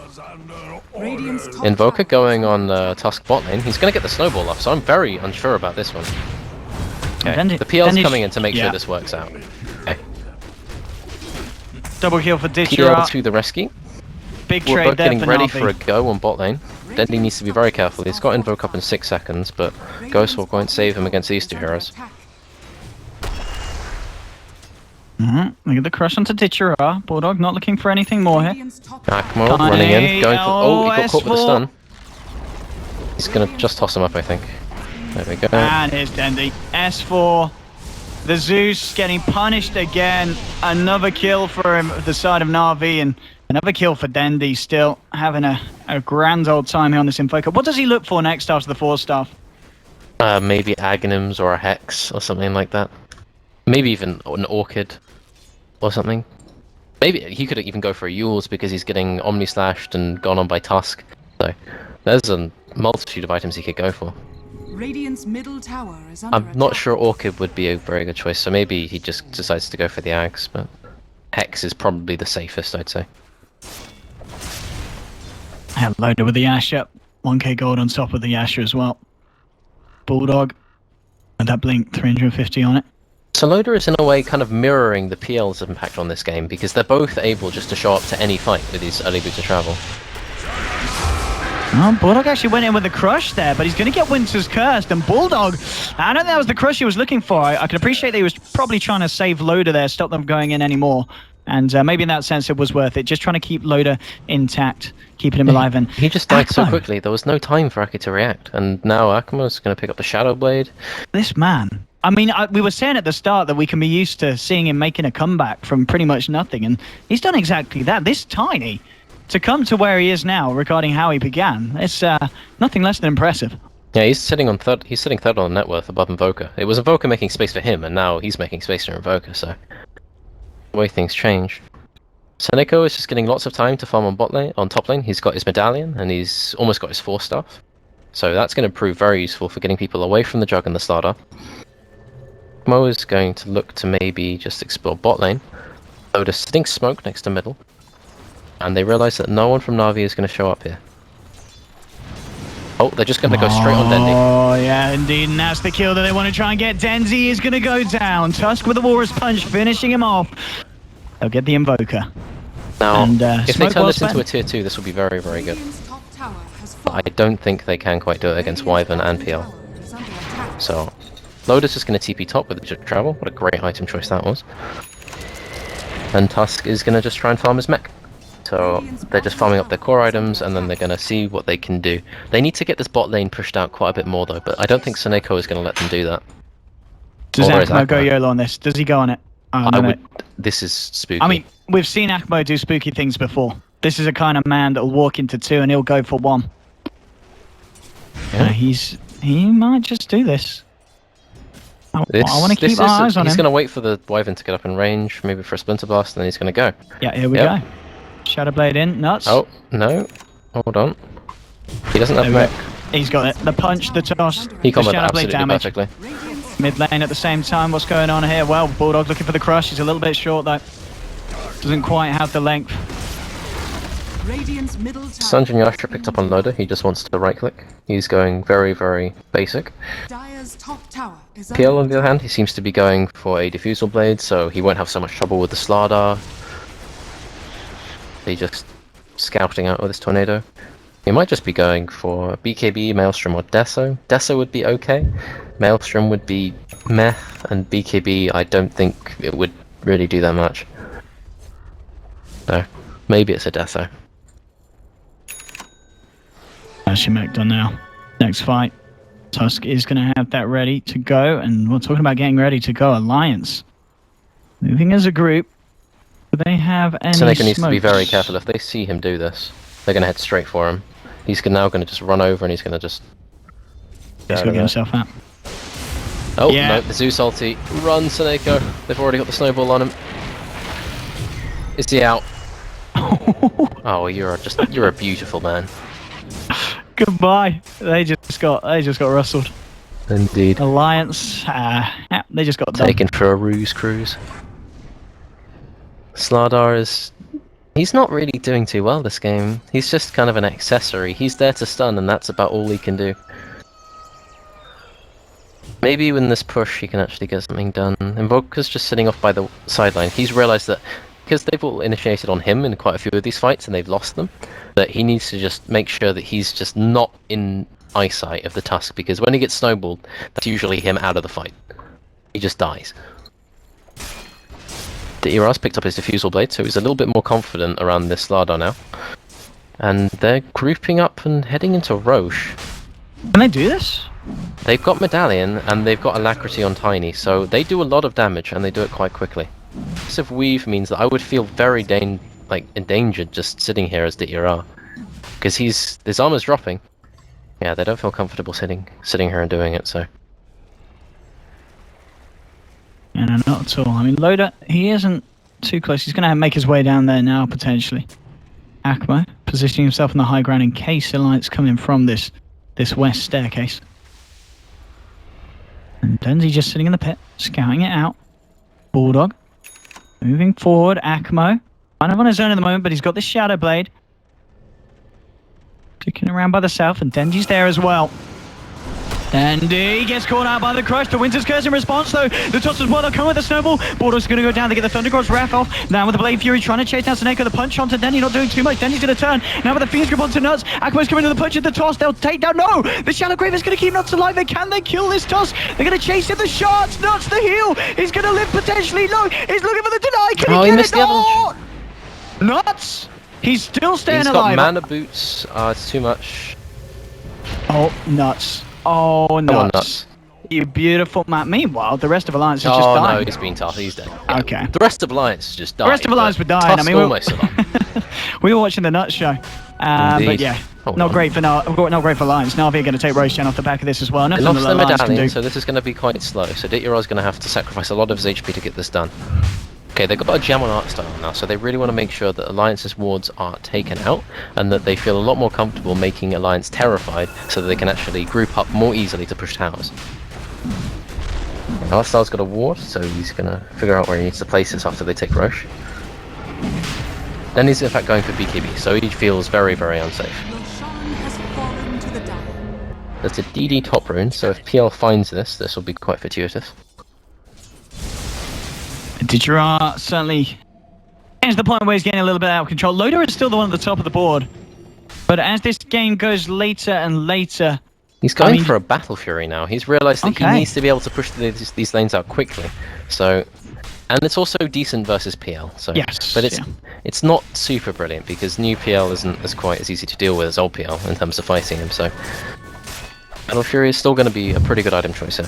Invoker going on Tusk bot lane. He's going to get the snowball off, so I'm very unsure about this one. Okay. The PL's coming in to make sure this works out. Okay. Double kill for PL Ditura. to the rescue. Big We're trade both there getting for ready NaVi. for a go on bot lane. Deadly needs to be very careful. He's got Invoke up in 6 seconds, but Ghost Walk won't save him against these 2 heroes. Look at the crush onto Ditura. Bulldog not looking for anything more here. Akmo running in, going for... Oh, he got caught with the stun. He's going to just toss him up, I think. There we go. And here's Dendy. S4. The Zeus getting punished again. Another kill for him, the side of NaVi, and another kill for Dendy. Still having a grand old time here on this Invoker. What does he look for next after the 4-staff? Maybe Aghanims or a Hex or something like that. Maybe even an Orchid or something. Maybe he could even go for a Yules because he's getting Omni Slashed and gone on by Tusk. So there's a multitude of items he could go for. Radiant's middle tower is under I'm not attack. sure Orchid would be a very good choice, so maybe he just decides to go for the Ags, but Hex is probably the safest, I'd say. Loader with the Asher. 1k gold on top of the Asher as well. Bulldog. And that blink, 350 on it. So Loader is in a way kind of mirroring the PL's impact on this game, because they're both able just to show up to any fight with these early boots of travel. Oh, Bulldog actually went in with the crush there, but he's going to get Winter's Cursed, and Bulldog, I don't think that was the crush he was looking for. I can appreciate that he was probably trying to save Loader there, stop them going in anymore. And maybe in that sense it was worth it, just trying to keep Loader intact, keeping him alive. And he just died so Akmo, quickly, there was no time for Aki to react, and now Akmo's going to pick up the Shadow Blade. This man, I mean, we were saying at the start that we can be used to seeing him making a comeback from pretty much nothing, and he's done exactly that. This tiny, to come to where he is now regarding how he began, it's nothing less than impressive. Yeah, he's sitting third on net worth above Invoker. It was Invoker making space for him, and now he's making space for Invoker, so the way things change. Seneko is just getting lots of time to farm on bot lane, on top lane. He's got his medallion, and he's almost got his 4-staff. So that's going to prove very useful for getting people away from the Jug and the Starter. Mo is going to look to maybe just explore bot lane. Load a stink smoke next to middle. And they realise that no one from NaVi is going to show up here. Oh, they're just going to go straight on Dendy. Oh, yeah, indeed. And that's the kill that they want to try and get. Denzi is going to go down. Tusk with the Walrus Punch, finishing him off. They'll get the Invoker. Now, And, if they smoke turn well this into spent. a tier 2, this will be very, very good. Radiant's top tower has But I fallen. don't think they can quite do it against Wyvern and PL. Tower is under attack. So, Loader's just going to TP top with the travel. What a great item choice that was. And Tusk is going to just try and farm his mech. So they're just farming up their core items, and then they're going to see what they can do. They need to get this bot lane pushed out quite a bit more though, but I don't think Seneko is going to let them do that. Does Or is Akmo go Akmo? YOLO on this? Does he go on it? Oh, I no, would. This is spooky. I mean, we've seen Akmo do spooky things before. This is a kind of man that'll walk into 2 and he'll go for 1. Yeah. He might just do this. I want to keep our eyes on He's him. going to wait for the Wyvern to get up in range, maybe for a Splinter Blast, and then he's going to go. Yeah, here we Yep. go. Shadow Blade in, nuts. Oh, no. Hold on. He doesn't have There we mech. go. He's got it. The punch, the toss, He the comboed Shadow Blade absolutely damage. perfectly. Mid lane at the same time. What's going on here? Well, Bulldog looking for the crush. He's a little bit short though. Doesn't quite have the length. Radiant's middle tower. Sanjin Yasha picked up on Loader. He just wants to right click. He's going very, very basic. Dire's top tower is PL on the other hand, he seems to be going for a Diffusal Blade, so he won't have so much trouble with the Starladder. He just scouting out with this Tornado. He might just be going for BKB, Maelstrom, or Deso. Deso would be okay. Maelstrom would be meh, and BKB I don't think it would really do that much. So, maybe it's a Deso. Actually, mech done now. Next fight. Tusk is going to have that ready to go, and we're talking about getting ready to go. Alliance. Moving as a group. Do they have any Seneca needs to be smokes? very careful. If they see him do this, they're going to head straight for him. He's now going to just run over and he's going to just... He's going to get himself out. Oh, Yeah. no, the Zeus ulti. Run, Seneko. They've already got the snowball on him. Is he out? Oh, you're a beautiful man. Goodbye. They just got rustled. Indeed. Alliance. They just got done. Taken for a ruse cruise. Starladder is... He's not really doing too well this game. He's just kind of an accessory. He's there to stun and that's about all he can do. Maybe in this push he can actually get something done. Invoker's just sitting off by the sideline. He's realised that because they've all initiated on him in quite a few of these fights and they've lost them, that he needs to just make sure that he's just not in eyesight of the Tusk, because when he gets snowballed, that's usually him out of the fight. He just dies. The Eras picked up his Diffusal Blade, so he's a little bit more confident around this Starladder now. And they're grouping up and heading into Roche. Can they do this? They've got Medallion and they've got Alacrity on Tiny, so they do a lot of damage and they do it quite quickly. Passive Weave means that I would feel very endangered just sitting here as the ERA, because his armor's dropping. Yeah, they don't feel comfortable sitting here and doing it. So. Yeah, no, not at all. I mean, Loader, he isn't too close. He's going to make his way down there now, potentially. Akmo positioning himself on the high ground in case Alliance coming from this west staircase. And Denzi just sitting in the pit, scouting it out. Bulldog moving forward. Akmo kind of on his own at the moment, but he's got this Shadow Blade. Kicking around by the south, and Denji's there as well. Dendy gets caught out by the crush. The Winter's Curse in response, though. The toss as well. They'll come with the snowball. Bulldog's going to go down. They get the Thundercross Wrath off. Now with the Blade Fury trying to chase down Seneko. The punch onto Dendy, not doing too much. Dendy's going to turn. Now with the Fiend's Grip onto Nuts. Akmo's coming to the punch at the toss. They'll take down. No! The Shadow Grave is going to keep Nuts alive. Can they kill this toss? They're going to chase in the shots. Nuts the heal. He's going to live potentially. No! He's looking for the deny. Can he He get missed it? the avalanche. Nuts! He's still staying He's alive. got mana boots. It's too much. Oh, Nuts. Oh, Come on, Nuts. Nuts. You beautiful man. Meanwhile, the rest of Alliance is just Oh dying. no, he's been tough. He's dead. Yeah. Okay. The rest of Alliance is just dying. The rest of Alliance were dying. Tusk I mean, almost survived. we were watching the Nuts show. But Indeed. yeah, Hold not on. great for Alliance. NaVi are going to take Roshan off the back of this as well. They Nothing lost that their Alliance can medallion, do. so this is going to be quite slow. So Dityaro's going to have to sacrifice a lot of his HP to get this done. Okay, they've got a gem on art style now, so they really want to make sure that Alliance's wards are taken out, and that they feel a lot more comfortable making Alliance terrified, so that they can actually group up more easily to push towers. Art style's got a ward, so he's going to figure out where he needs to place this after they take Roche. Then he's in fact going for BKB, so he feels very, very unsafe. Roshan has fallen to the dire. There's a DD top rune, so if PL finds this, this will be quite fortuitous. Didgerar certainly getting to the point where he's getting a little bit out of control. Loader is still the one at the top of the board. But as this game goes later and later... He's going I mean- for a Battle Fury now. He's realised that Okay. he needs to be able to push these lanes out quickly. So And it's also decent versus PL. So Yes, but it's not super brilliant because new PL isn't as quite as easy to deal with as old PL in terms of fighting him. So Battle Fury is still going to be a pretty good item choice here.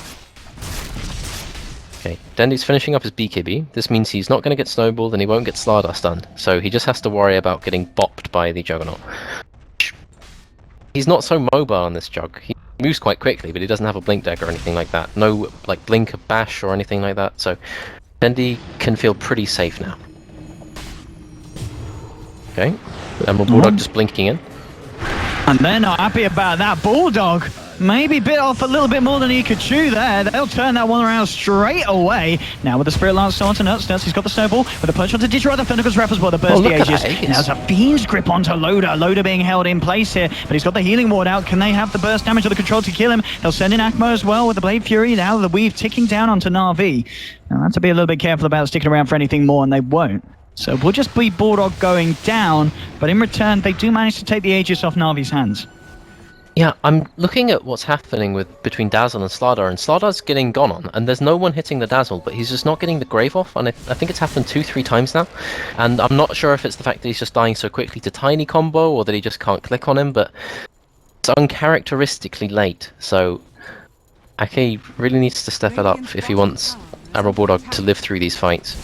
Okay, Dendy's finishing up his BKB. This means he's not going to get snowballed and he won't get Starladder stunned. So he just has to worry about getting bopped by the Juggernaut. He's not so mobile on this Jug. He moves quite quickly, but he doesn't have a blink deck or anything like that. No like blink or bash or anything like that. So Dendy can feel pretty safe now. Okay, Emerald Bulldog just blinking in. And they're not happy about that. Bulldog maybe bit off a little bit more than he could chew there. They'll turn that one around straight away. Now with the Spirit Lance onto Nuts. Nuts, he's got the Snowball with a punch onto Digiro. The Thundergo's Rep as well. The Burst the Aegis. Now there's a Fiend's Grip onto Loader. Loader being held in place here, but he's got the Healing Ward out. Can they have the burst damage or the control to kill him? They'll send in Akmo as well with the Blade Fury. Now the Weave ticking down onto NaVi. Now that's to be a little bit careful about sticking around for anything more, and they won't. So we'll just be Bulldog going down, but in return they do manage to take the Aegis off NaVi's hands. Yeah, I'm looking at what's happening between Dazzle and Starladder, and Slardar's getting gone on, and there's no one hitting the Dazzle, but he's just not getting the Grave off, and I think it's happened 2-3 times now, and I'm not sure if it's the fact that he's just dying so quickly to Tiny combo, or that he just can't click on him, but it's uncharacteristically late, so Ake really needs to step it up if he wants Emerald Bulldog to live through these fights.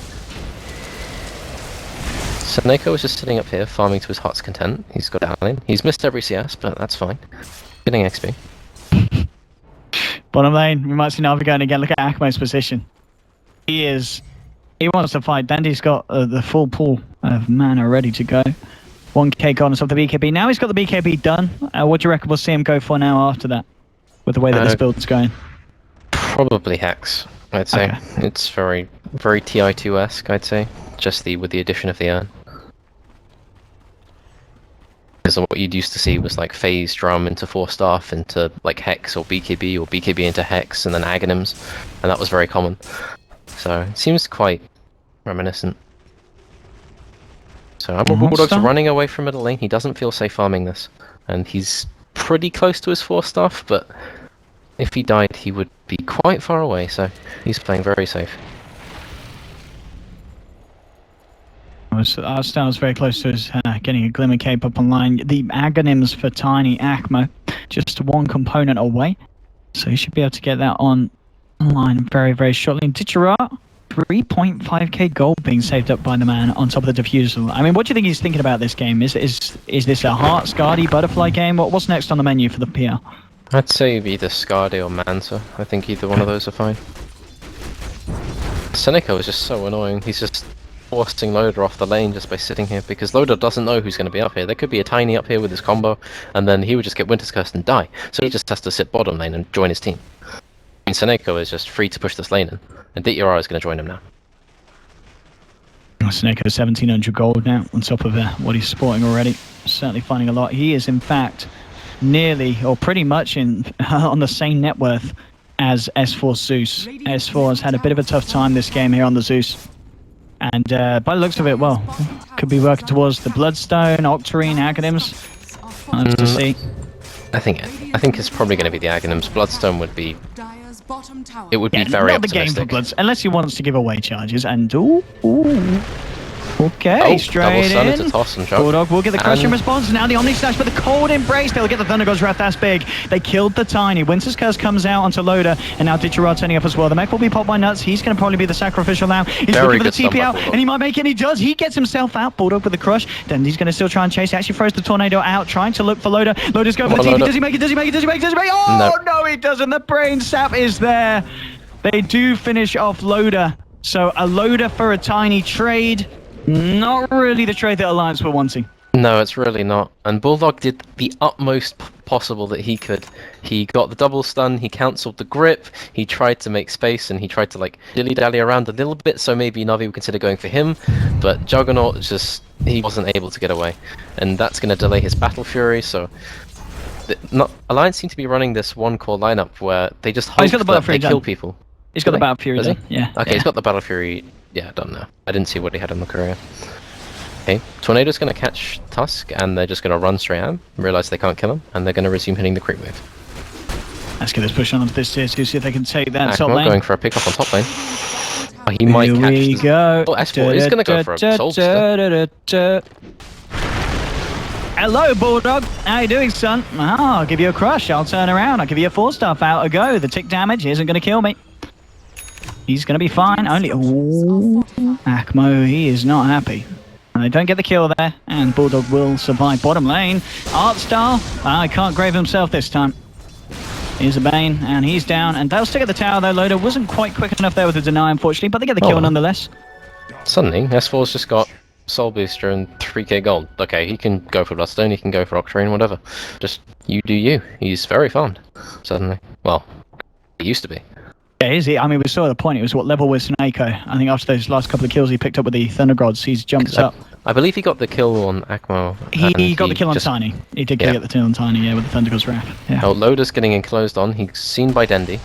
Seneko is just sitting up here, farming to his heart's content. He's got Alien. He's missed every CS, but that's fine. Getting XP. Bottom lane, we might see NaVi going again. Look at Akmo's position. He wants to fight. Dandy's got the full pool of mana ready to go. 1k gone off the BKB. Now he's got the BKB done. What do you reckon we'll see him go for now after that? With the way that this build's going? Probably Hex, I'd say. Okay. It's very, very TI2-esque, I'd say. Just with the addition of the urn. Because what you'd used to see was like phase drum into 4-staff into like Hex or BKB into Hex and then Aghanims, and that was very common. So it seems quite reminiscent. So Emerald Bulldog's running away from middle lane. He doesn't feel safe farming this, and he's pretty close to his 4-staff, but if he died he would be quite far away, so he's playing very safe. Arstell's very close to his getting a Glimmer Cape up online. The Aghanims for Tiny Akmo, just one component away. So you should be able to get that online very, very shortly. And Digiro, 3.5k gold being saved up by the man on top of the Diffusal. I mean, what do you think he's thinking about this game? Is this a Heart, Scardy, Butterfly game? What's next on the menu for the PL? I'd say either Scardy or Manta. I think either one of those are fine. Seneko is just so annoying. He's just forcing Loader off the lane just by sitting here, because Loader doesn't know who's going to be up here. There could be a Tiny up here with his combo, and then he would just get Winter's Curse and die. So he just has to sit bottom lane and join his team. I mean, Seneko is just free to push this lane in, and Ditira is going to join him now. Seneko 1700 gold now on top of what he's sporting already. Certainly finding a lot. He is in fact nearly or pretty much on the same net worth as S4 Zeus. S4 has had a bit of a tough time this game here on the Zeus. And by the looks of it, well, could be working towards the Bloodstone, Octarine, Aghanims. I'll have to see. I think it's probably going to be the Aghanims. Bloodstone would be... It would be very not the game for Bloods, unless he wants to give away charges. And okay, straight in. Bulldog will get the crushing response. Now the Omni Slash, but the Cold Embrace. They'll get the Thunder God's Wrath. That's big. They killed the Tiny. Winter's Curse comes out onto Loader, and now Ditiro turning up as well. The mech will be popped by Nuts. He's going to probably be the sacrificial now. He's looking for the TP out, and he might make it. And he does. He gets himself out. Bulldog with the crush. Then he's going to still try and chase. He actually throws the Tornado out, trying to look for Loader. Loader's going for the TP. Does he make it? Does he make it? Does he make it? Does he make it? Oh, no, he doesn't. The Brain Sap is there. They do finish off Loader. So a Loader for a Tiny trade. Not really the trade that Alliance were wanting. No, it's really not. And Bulldog did the utmost possible that he could. He got the double stun, he cancelled the grip, he tried to make space, and he tried to like dilly-dally around a little bit, so maybe NaVi would consider going for him, but Juggernaut just, he wasn't able to get away. And that's going to delay his Battle Fury, so... Alliance seem to be running this one-core lineup where they just hope that they kill people. He's got the Battle Fury done. Yeah. Okay, he's got the Battle Fury, done now. I didn't see what he had in the career. Okay, Tornado's going to catch Tusk, and they're just going to run straight at him, realize they can't kill him, and they're going to resume hitting the creep wave. Let's get this push on onto this tier 2, see if they can take that top lane. Going for a pick up on top lane. Oh, he might Here catch we the... go. Oh, S4 is going to go for a Soulster. Hello, Bulldog. How you doing, son? I'll give you a crush. I'll turn around. I'll give you a 4-star. Out a go. The tick damage isn't going to kill me. He's going to be fine. Only... Ooh, Akmo, he is not happy. And they don't get the kill there. And Bulldog will survive bottom lane. Artstar. He can't grave himself this time. Here's a Bane, and he's down. And they'll stick at the tower, though. Loader wasn't quite quick enough there with the deny, unfortunately. But they get the kill nonetheless. Suddenly, S4's just got Soul Booster and 3k gold. Okay, he can go for Bloodstone, he can go for Octarine, whatever. Just, you do you. He's very farmed, suddenly. Well, he used to be. Yeah, is he? I mean, we saw the point. It was what level with Snako. I think after those last couple of kills he picked up with the Thunder Gods, he's jumped up. I believe he got the kill on Akmo. He got the kill on Tiny. He did get the kill on Tiny, yeah, with the Thunder Gods Wrath. Yeah. Oh, Loader's getting enclosed on. He's seen by Dendi.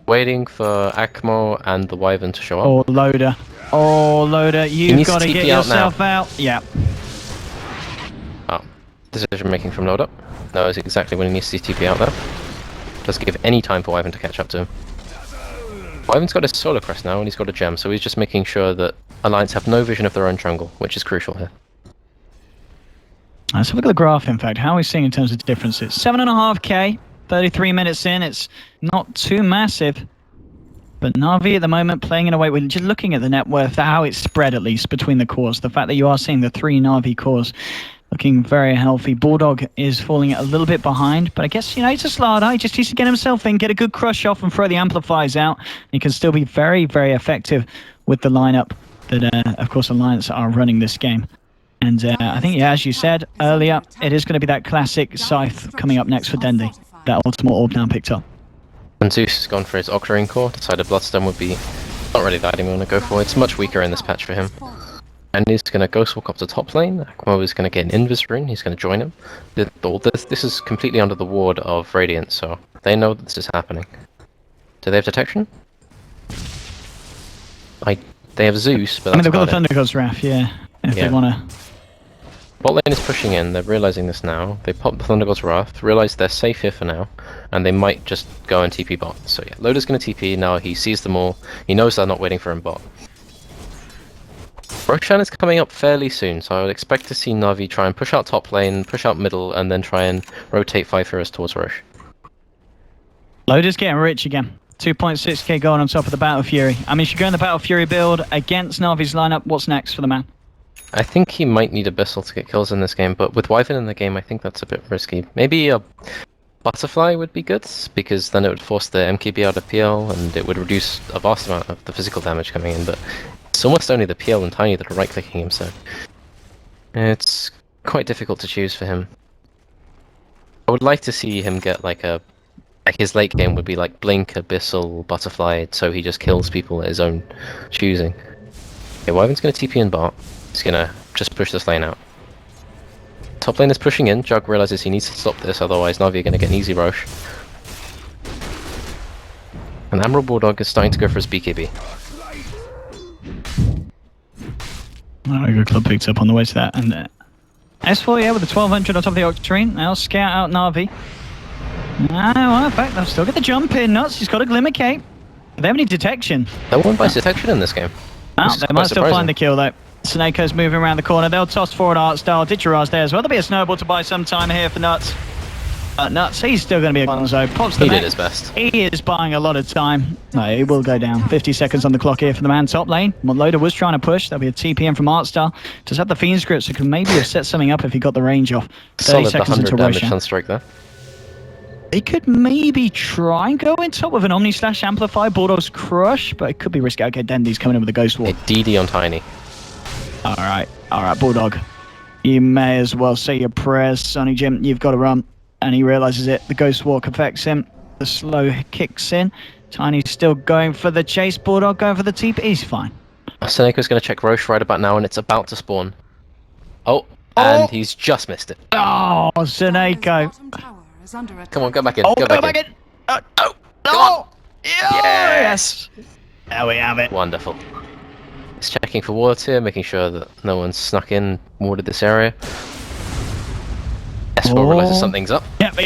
Waiting for Akmo and the Wyvern to show up. Oh, Loader. Oh, Loader, you've got to get yourself out. Yeah. Oh, decision making from Loader. Knows exactly when he needs to TP out there. Doesn't give any time for Wyvern to catch up to him. Wyvern's got his Solar Crest now and he's got a gem, so he's just making sure that Alliance have no vision of their own jungle, which is crucial here. Let's have a look at the graph, in fact. How are we seeing in terms of differences? 7.5k, 33 minutes in. It's not too massive. But NaVi at the moment playing in a way, we're just looking at the net worth, how it's spread at least between the cores. The fact that you are seeing the 3 NaVi cores looking very healthy. Bulldog is falling a little bit behind, but I guess, you know, it's a Starladder. He just needs to get himself in, get a good crush off and throw the amplifiers out. He can still be very, very effective with the lineup that, of course, Alliance are running this game. And I think, yeah, as you said earlier, it is going to be that classic Scythe coming up next for Dendi. That ultimate orb now picked up. And Zeus has gone for his Octarine core, decided Bloodstone would be not really that he want to go for. It's much weaker in this patch for him. And he's going to Ghost Walk up to top lane. Akmo is going to get an Invis Rune, he's going to join him. This is completely under the ward of Radiant, so they know that this is happening. Do they have detection? They have Zeus, but that's I mean, they've got the Thunder God's Wrath, yeah. If they want to... Bot lane is pushing in, they're realizing this now. They pop the Thunder God's Wrath, realize they're safe here for now, and they might just go and TP bot. So yeah, Loader's going to TP, now he sees them all, he knows they're not waiting for him bot. Roshan is coming up fairly soon, so I would expect to see NaVi try and push out top lane, push out middle, and then try and rotate 5 heroes towards Rosh. Loader's getting rich again. 2.6k gold on top of the Battle Fury. I mean, if you go in the Battle Fury build against NaVi's lineup, what's next for the man? I think he might need Abyssal to get kills in this game, but with Wyvern in the game, I think that's a bit risky. Maybe a Butterfly would be good, because then it would force the MKB out of PL, and it would reduce a vast amount of the physical damage coming in, but it's almost only the PL and Tiny that are right-clicking him, so it's quite difficult to choose for him. I would like to see him get like his late game would be like Blink, Abyssal, Butterfly, so he just kills people at his own choosing. Okay, Wyvern's going to TP in bot. He's going to just push this lane out. Top lane is pushing in. Jug realizes he needs to stop this, otherwise Navi are going to get an easy Rosh. And Emerald Bulldog is starting to go for his BKB. Oh, good club picked up on the way to that. And S4, yeah, with the 1200 on top of the Octarine. Now scout out NaVi. Well, in fact, they'll still get the jump in. Nuts, he's got a Glimmer Cape. They have any detection. No one buys detection in this game. Oh, they might still find the kill, though. Snake's moving around the corner. They'll toss forward Artstar. Ditcherage there as well. There'll be a snowball to buy some time here for Nuts. Nuts, he's still going to be a Gonzo. Pops the He mech. did his best. He is buying a lot of time. No, he will go down. 50 seconds on the clock here for the man top lane. What Loader was trying to push. There'll be a TPM from Artstar. Does have the Fiend script, so could maybe have set something up if he got the range off. 30 Solid seconds 100 into damage Roshan. Sunstrike there. They could maybe try and go in top with an Omni slash Amplify Bulldog's Crush, but it could be risky. Okay, Dendi's coming in with a Ghost Walk. A DD on Tiny. Alright, Bulldog. You may as well say your prayers, Sonny Jim. You've got to run. And he realizes it. The Ghost Walk affects him. The slow kicks in. Tiny's still going for the chase. Bulldog going for the TP. He's fine. Seneca's going to check Rosh right about now, and it's about to spawn. Oh, and he's just missed it. Oh, Seneko. Come on, go back in. Oh, go back in. Oh, on. yes. There we have it. Wonderful. He's checking for wards here, making sure that no one's snuck in, warded this area. S4 realizes something's up. Yeah, but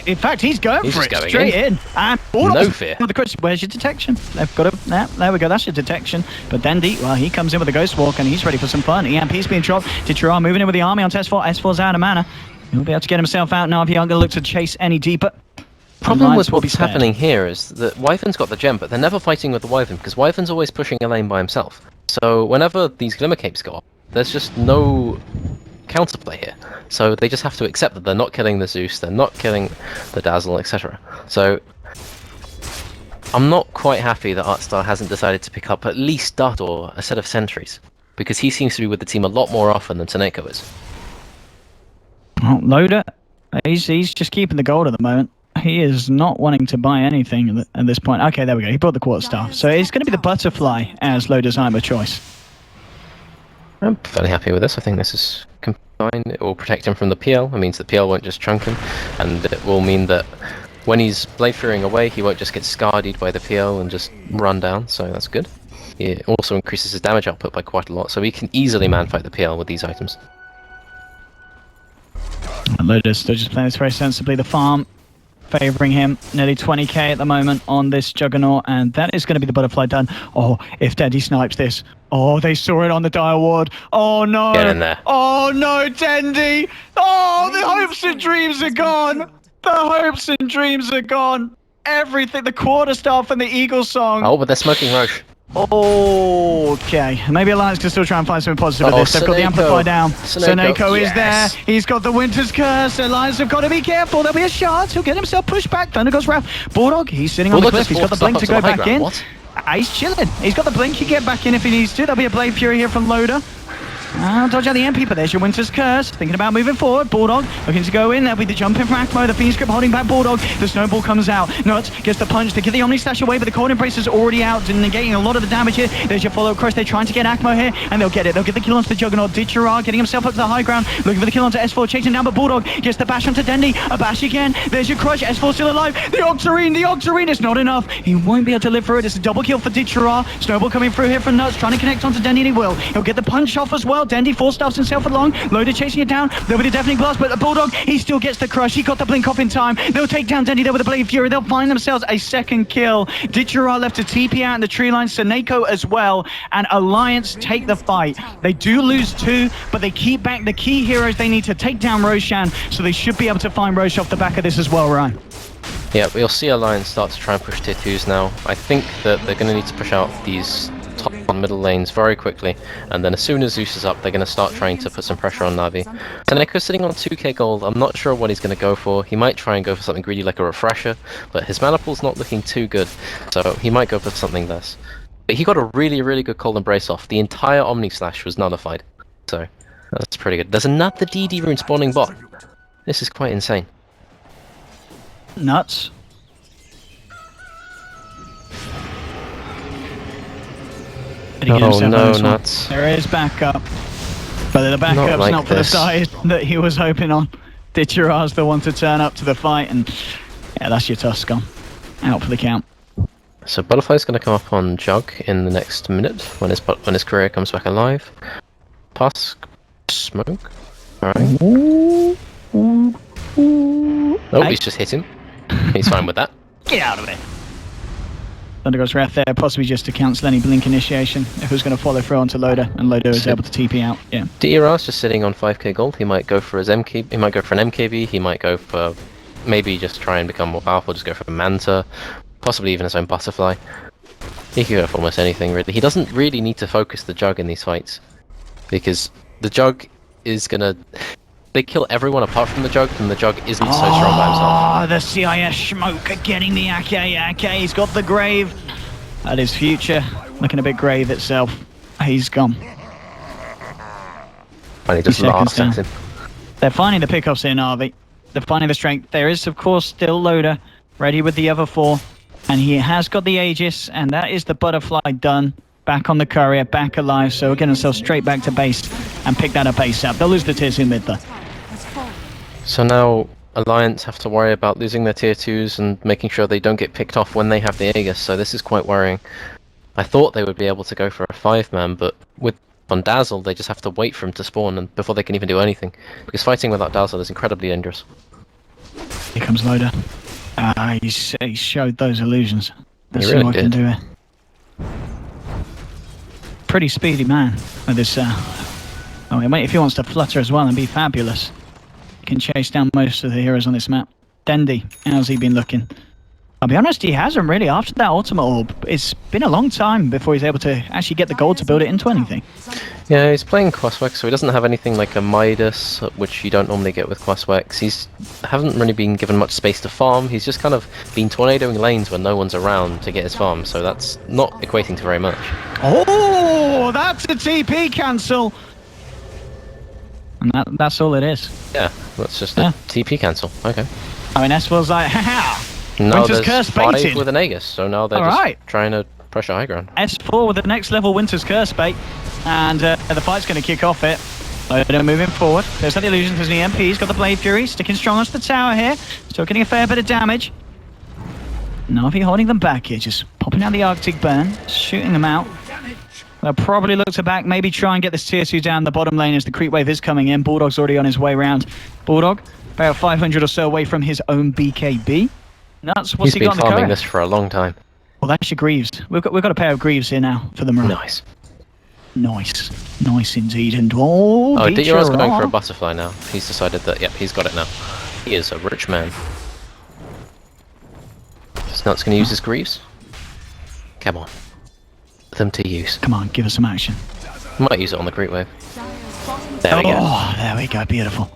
in fact, he's going for it just going straight in. And No fear. The question, where's your detection? They've got a... there we go, that's your detection. But Dendi, well, he comes in with a Ghost Walk and he's ready for some fun. EMP's being dropped. Dichira moving in with the army on S4. S4's out of mana. He'll be able to get himself out now if he aren't going to look to chase any deeper. Problem with what's happening here is that Wyvern's got the gem, but they're never fighting with the Wyvern, because Wyvern's always pushing a lane by himself. So whenever these Glimmer Capes go off, there's just no counterplay here. So they just have to accept that they're not killing the Zeus, they're not killing the Dazzle, etc. So I'm not quite happy that Artstar hasn't decided to pick up at least Dart or a set of sentries, because he seems to be with the team a lot more often than Taneko is. Well, Loader, he's just keeping the gold at the moment. He is not wanting to buy anything at this point. Okay, there we go. He bought the quarterstaff. So it's going to be the Butterfly as Loader's armor choice. I'm fairly happy with this. I think this is fine. It will protect him from the PL. It means the PL won't just chunk him. And it will mean that when he's Blade Fearing away, he won't just get scarred by the PL and just run down. So that's good. It also increases his damage output by quite a lot. So he can easily man-fight the PL with these items. Loader's still just playing this very sensibly. The farm favouring him, nearly 20k at the moment on this Juggernaut, and that is going to be the Butterfly done. Oh, if Dendi snipes this. Oh, they saw it on the Dire Ward. Oh no! Get in there. Oh no, Dendi! Oh, the hopes and dreams are gone! The hopes and dreams are gone! Everything, the quarterstaff and the Eagle Song. Oh, but they're smoking Roche. Okay, maybe Alliance can still try and find something positive with this. They've got the Amplify down. Seneko is there. He's got the Winter's Curse. Alliance have got to be careful. There'll be a shard. He'll get himself pushed back. Thunder goes Wrath. Bulldog, he's sitting on the cliff. He's got the blink to go back in. He's chilling. He's got the blink. He can get back in if he needs to. There'll be a Blade Fury here from Loader. Dodge out the MP, but there's your Winter's Curse. Thinking about moving forward. Bulldog looking to go in. There'll be the jump in from Akmo. The Phoenix Grip holding back Bulldog. The Snowball comes out. Nuts gets the punch to get the Omni Slash away, but the Cold Embrace is already out, negating a lot of the damage here. There's your follow crush. They're trying to get Akmo here, and they'll get it. They'll get the kill onto the Juggernaut. Dichira getting himself up to the high ground, looking for the kill onto S4, chasing down, but Bulldog gets the bash onto Dendi. A bash again. There's your crush. S4 still alive. The Octarine is not enough. He won't be able to live through it. It's a double kill for Dichira. Snowball coming through here from Nuts, trying to connect onto Dendi, and he will. He'll get the punch off as well. Dendi stuffs himself along. Loader chasing it down. There'll be the Deafening Blast, but the Bulldog, he still gets the crush. He got the blink off in time. They'll take down Dendi there with the Blade Fury. They'll find themselves a second kill. Dichira left to TP out in the tree line. Seneko as well. And Alliance take the fight. They do lose 2, but they keep back the key heroes they need to take down Roshan, so they should be able to find Roche off the back of this as well, Ryan. Yeah, we'll see Alliance start to try and push tier 2s now. I think that they're going to need to push out these top and middle lanes very quickly, and then as soon as Zeus is up, they're going to start trying to put some pressure on Navi. Taneko's sitting on 2k gold. I'm not sure what he's going to go for. He might try and go for something greedy like a Refresher, but his mana pool's not looking too good, so he might go for something less. But he got a really, really good Cold Embrace off. The entire Omni Slash was nullified, so that's pretty good. There's another DD rune spawning bot. This is quite insane. Nuts. Oh no, Nuts. There is backup, but the backup's not for the side that he was hoping on. Dichira's the one to turn up to the fight, and yeah, that's your Tuscan. Out for the count. So Butterfly's going to come up on Jug in the next minute when his career comes back alive. Pass smoke. Alright. Oh, he's just hit him. He's fine with that. Get out of it. Thunder goes Wrath there, possibly just to cancel any blink initiation if it was going to follow through onto Loader, and Loader is able to TP out. Yeah. DR's just sitting on 5k gold. He might go for his MK. He might go for an MKB. He might go for maybe just try and become more powerful. Just go for a Manta, possibly even his own Butterfly. He could go for almost anything really. He doesn't really need to focus the Jug in these fights, because the Jug is gonna. They kill everyone apart from the Jug, and the Jug isn't so strong by himself. Ah, the CIS smoke getting the Ake. He's got the Grave. That is future. Looking a bit Grave itself. He's gone. And he just laughs at him. They're finding the pickoffs in Navi. They're finding the strength. There is, of course, still Loader ready with the other 4. And he has got the Aegis, and that is the Butterfly done. Back on the courier, back alive, so we're getting ourselves straight back to base and pick that up ASAP. They'll lose the tier 2 mid though. So now Alliance have to worry about losing their tier 2s and making sure they don't get picked off when they have the Aegis, so this is quite worrying. I thought they would be able to go for a 5-man, but with On Dazzle, they just have to wait for him to spawn and before they can even do anything. Because fighting without Dazzle is incredibly dangerous. Here comes Loader. He showed those illusions. Let's He see really what I can did. do here. Pretty speedy man with this. Oh, wait, if he wants to flutter as well and be fabulous, he can chase down most of the heroes on this map. Dendy, how's he been looking? I'll be honest, he hasn't really after that ultimate orb. It's been a long time before he's able to actually get the gold to build it into anything. Yeah, he's playing Questworks, so he doesn't have anything like a Midas, which you don't normally get with Questworks. He's haven't really been given much space to farm. He's just kind of been tornadoing lanes when no one's around to get his farm, so that's not equating to very much. Oh, that's a TP cancel. And that's all it is. Yeah, that's just a TP cancel. Okay. I mean, S4's like, haha. No, Winter's there's Curse 5 baited. with an Aegis, so now they're just trying to pressure high ground. S4 with the next level Winter's Curse bait. And the fight's going to kick off it. They're moving forward. There's that illusion. There's the EMP. He's got the Blade Fury. Sticking strong onto the tower here. Still getting a fair bit of damage. NaVi holding them back here. Just popping out the Arctic Burn. Shooting them out. They'll probably look to back. Maybe try and get this tier 2 down the bottom lane as the creep wave is coming in. Bulldog's already on his way round. Bulldog, about 500 or so away from his own BKB. Nuts, what's he got on the He's been farming current? this for a long time. Well, that's your Greaves. We've got a pair of Greaves here now for the Marine. Nice. Nice indeed. And oh, Vincire's going for a butterfly now. He's decided that, yep, he's got it now. He is a rich man. Snut's going to use his Greaves. Come on. Put them to use. Come on, give us some action. Might use it on the creep wave. There we go. Oh, there we go. Beautiful.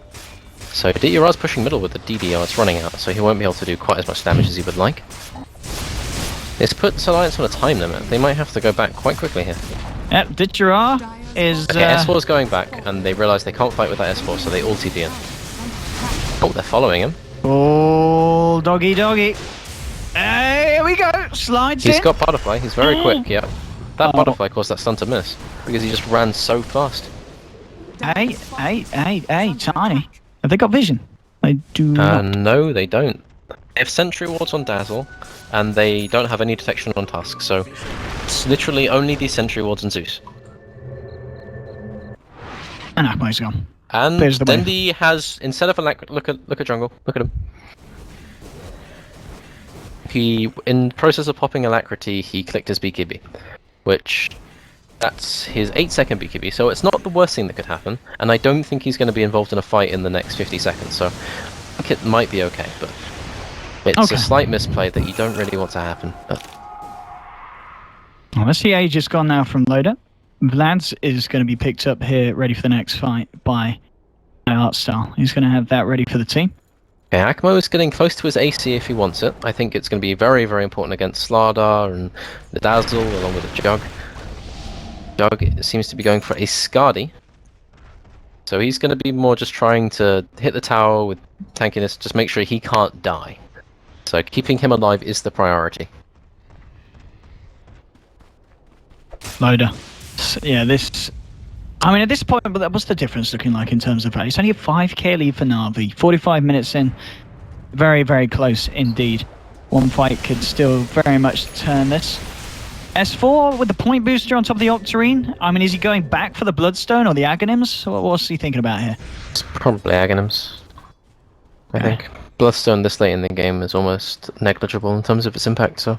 So DR's pushing middle with the DDR. It's running out, so he won't be able to do quite as much damage as he would like. It's put Alliance on a time limit. They might have to go back quite quickly here. Yep, Ditchera is... Okay, S4's going back, and they realise they can't fight with that S4, so they all TP in. Oh, they're following him. Oh, doggy. Hey, here we go. Slides in. He's got Butterfly. He's very quick, yeah. That Butterfly caused that stun to miss, because he just ran so fast. Hey, Tiny. Have they got vision? They do not. No, they don't. They have Sentry Wards on Dazzle, and they don't have any detection on Tusk, so it's literally only the Sentry Wards and Zeus. And Akmo's gone. And There's the wave. Dendi has, instead of a look at jungle, look at him. He, in process of popping Alacrity, he clicked his BKB, which, that's his 8-second BKB, so it's not the worst thing that could happen, and I don't think he's going to be involved in a fight in the next 50 seconds, so I think it might be okay, but it's a slight misplay that you don't really want to happen. But Well, let's see Age has gone now from Loader. Vlad's is going to be picked up here, ready for the next fight by Artstyle. He's going to have that ready for the team. okay, Akmo is getting close to his AC if he wants it. I think it's going to be very, very important against Starladder and the Dazzle, along with the Jug. Jug seems to be going for a Skadi. So he's going to be more just trying to hit the tower with tankiness, just make sure he can't die. So keeping him alive is the priority. Loader. Yeah, this... I mean, at this point, what's the difference looking like in terms of value? It's only a 5k lead for NaVi. 45 minutes in. Very, very close indeed. One fight could still very much turn this. S4 with the point booster on top of the Octarine. I mean, is he going back for the Bloodstone or the Aghanims? What's he thinking about here? It's probably Aghanims, I think. Bloodstone this late in the game is almost negligible in terms of its impact, so...